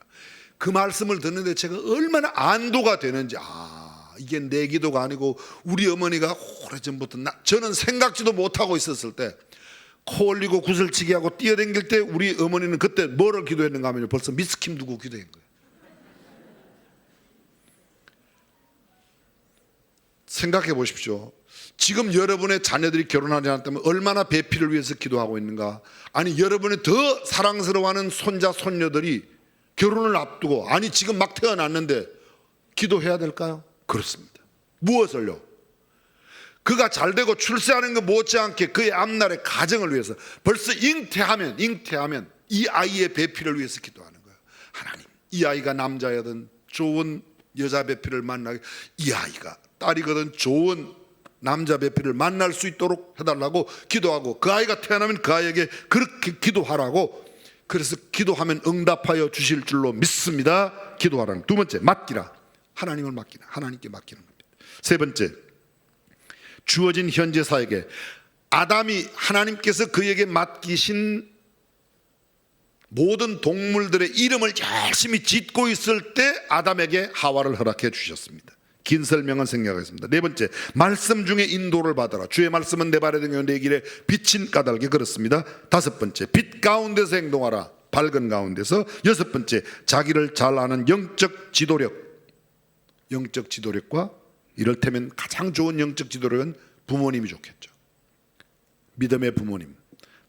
E: 그 말씀을 듣는데 제가 얼마나 안도가 되는지, 이게 내 기도가 아니고 우리 어머니가 오래전부터 저는 생각지도 못하고 있었을 때 코 올리고 구슬치기 하고 뛰어댕길 때 우리 어머니는 그때 뭐를 기도했는가 하면 벌써 미스킴 두고 기도한 거예요. 생각해 보십시오. 지금 여러분의 자녀들이 결혼하지 않았다면 얼마나 배필을 위해서 기도하고 있는가. 아니, 여러분의 더 사랑스러워하는 손자 손녀들이 결혼을 앞두고, 아니 지금 막 태어났는데 기도해야 될까요? 그렇습니다. 무엇을요? 그가 잘되고 출세하는 것 못지않게 그의 앞날의 가정을 위해서 벌써 잉태하면 이 아이의 배필을 위해서 기도하는 거예요. 하나님, 이 아이가 남자여든 좋은 여자 배필을 만나게, 이 아이가 딸이거든 좋은 남자 배필을 만날 수 있도록 해달라고 기도하고, 그 아이가 태어나면 그 아이에게 그렇게 기도하라고. 그래서 기도하면 응답하여 주실 줄로 믿습니다. 기도하라는. 두 번째, 맡기라. 하나님을 맡기라. 하나님께 맡기는 겁니다. 세 번째, 주어진 현재사에게, 아담이 하나님께서 그에게 맡기신 모든 동물들의 이름을 열심히 짓고 있을 때 아담에게 하와를 허락해 주셨습니다. 긴 설명은 생략하겠습니다. 네 번째, 말씀 중에 인도를 받아라. 주의 말씀은 내 발에 등이요 내 길에 빛인 까닭에. 그렇습니다. 다섯 번째, 빛 가운데서 행동하라. 밝은 가운데서. 여섯 번째, 자기를 잘 아는 영적 지도력. 영적 지도력과, 이를테면 가장 좋은 영적 지도력은 부모님이 좋겠죠. 믿음의 부모님,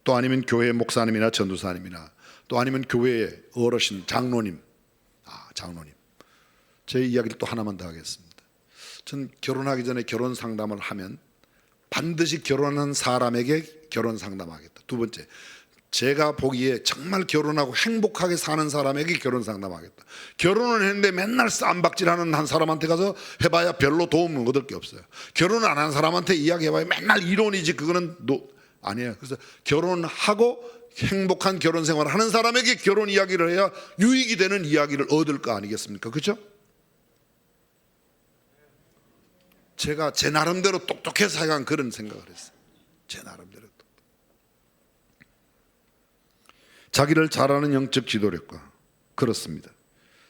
E: 또 아니면 교회 목사님이나 전도사님이나, 또 아니면 교회의 어르신, 장로님. 장로님. 제 이야기를 또 하나만 더 하겠습니다. 전 결혼하기 전에 결혼 상담을 하면 반드시 결혼한 사람에게 결혼 상담하겠다. 두 번째, 제가 보기에 정말 결혼하고 행복하게 사는 사람에게 결혼 상담하겠다. 결혼을 했는데 맨날 쌈박질하는 한 사람한테 가서 해봐야 별로 도움을 얻을 게 없어요. 결혼 안 한 사람한테 이야기해봐야 맨날 이론이지, 그거는 아니에요. 그래서 결혼하고 행복한 결혼 생활을 하는 사람에게 결혼 이야기를 해야 유익이 되는 이야기를 얻을 거 아니겠습니까? 그렇죠? 제가 제 나름대로 똑똑해서 하여간 그런 생각을 했어요. 제 나름대로. 자기를 잘 아는 영적 지도력과. 그렇습니다.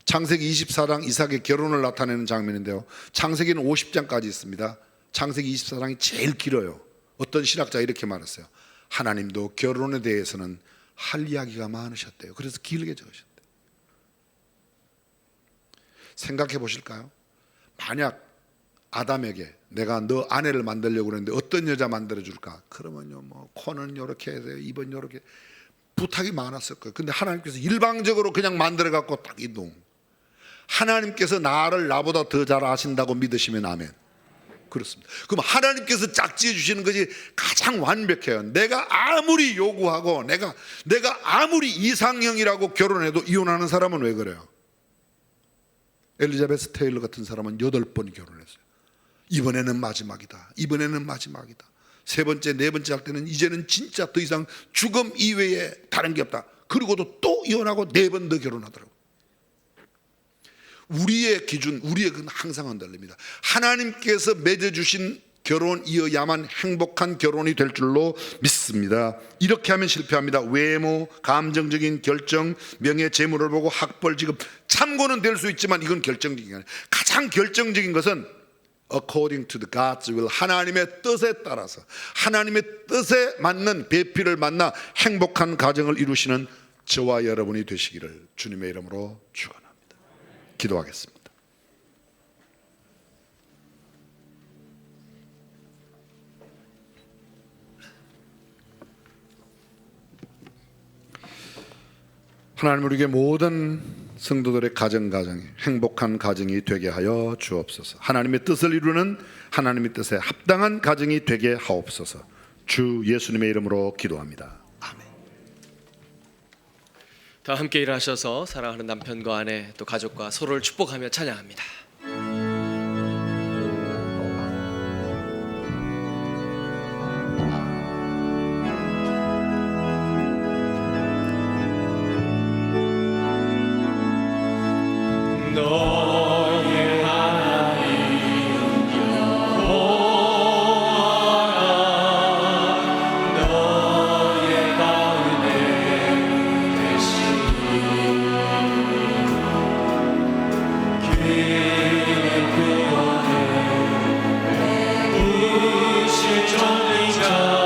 E: 창세기 24장 이삭의 결혼을 나타내는 장면인데요, 창세기는 50장까지 있습니다. 창세기 24장이 제일 길어요. 어떤 신학자 이렇게 말했어요. 하나님도 결혼에 대해서는 할 이야기가 많으셨대요. 그래서 길게 적으셨대요. 생각해 보실까요? 만약 아담에게 내가 너 아내를 만들려고 그랬는데 어떤 여자 만들어 줄까? 그러면요, 뭐 코는 이렇게 해야 돼요, 입은 이렇게, 부탁이 많았을 거예요. 근데 하나님께서 일방적으로 그냥 만들어 갖고 딱 이동. 하나님께서 나를 나보다 더 잘 아신다고 믿으시면 아멘. 그렇습니다. 그럼 하나님께서 짝지어 주시는 것이 가장 완벽해요. 내가 아무리 요구하고 내가 아무리 이상형이라고 결혼해도 이혼하는 사람은 왜 그래요? 엘리자베스 테일러 같은 사람은 8번 결혼했어요. 이번에는 마지막이다. 이번에는 마지막이다. 세 번째, 네 번째 할 때는 이제는 진짜 더 이상 죽음 이외에 다른 게 없다. 그리고도 또 이혼하고 4번 더 결혼하더라고요. 우리의 기준, 우리의 건 항상 흔들립니다. 하나님께서 맺어주신 결혼이어야만 행복한 결혼이 될 줄로 믿습니다. 이렇게 하면 실패합니다. 외모, 감정적인 결정, 명예, 재물을 보고 학벌, 직업 참고는 될 수 있지만 이건 결정적인 게 아니에요. 가장 결정적인 것은 according to the God's will, 하나님의 뜻에 따라서 하나님의 뜻에 맞는 배필을 만나 행복한 가정을 이루시는 저와 여러분이 되시기를 주님의 이름으로 축원합니다. 기도하겠습니다. 하나님, 우리에게 모든 성도들의 가정이 행복한 가정이 되게 하여 주옵소서. 하나님의 뜻을 이루는 하나님의 뜻에 합당한 가정이 되게 하옵소서. 주 예수님의 이름으로 기도합니다. 아멘.
B: 다 함께 일하셔서 사랑하는 남편과 아내 또 가족과 서로를 축복하며 찬양합니다. 너의 하나님 여호와라, 너의 가운데 계시니 그 구원을 우실 전능자시리라.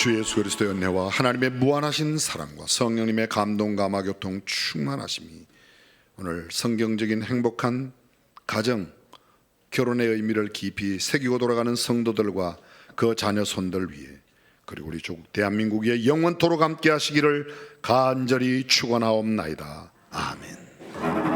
E: 주 예수 그리스도의 은혜와 하나님의 무한하신 사랑과 성령님의 감동, 감화, 교통, 충만하심이 오늘 성경적인 행복한 가정, 결혼의 의미를 깊이 새기고 돌아가는 성도들과 그 자녀 손들 위에, 그리고 우리 조국 대한민국의 영원토록 함께 하시기를 간절히 축원하옵나이다. 아멘.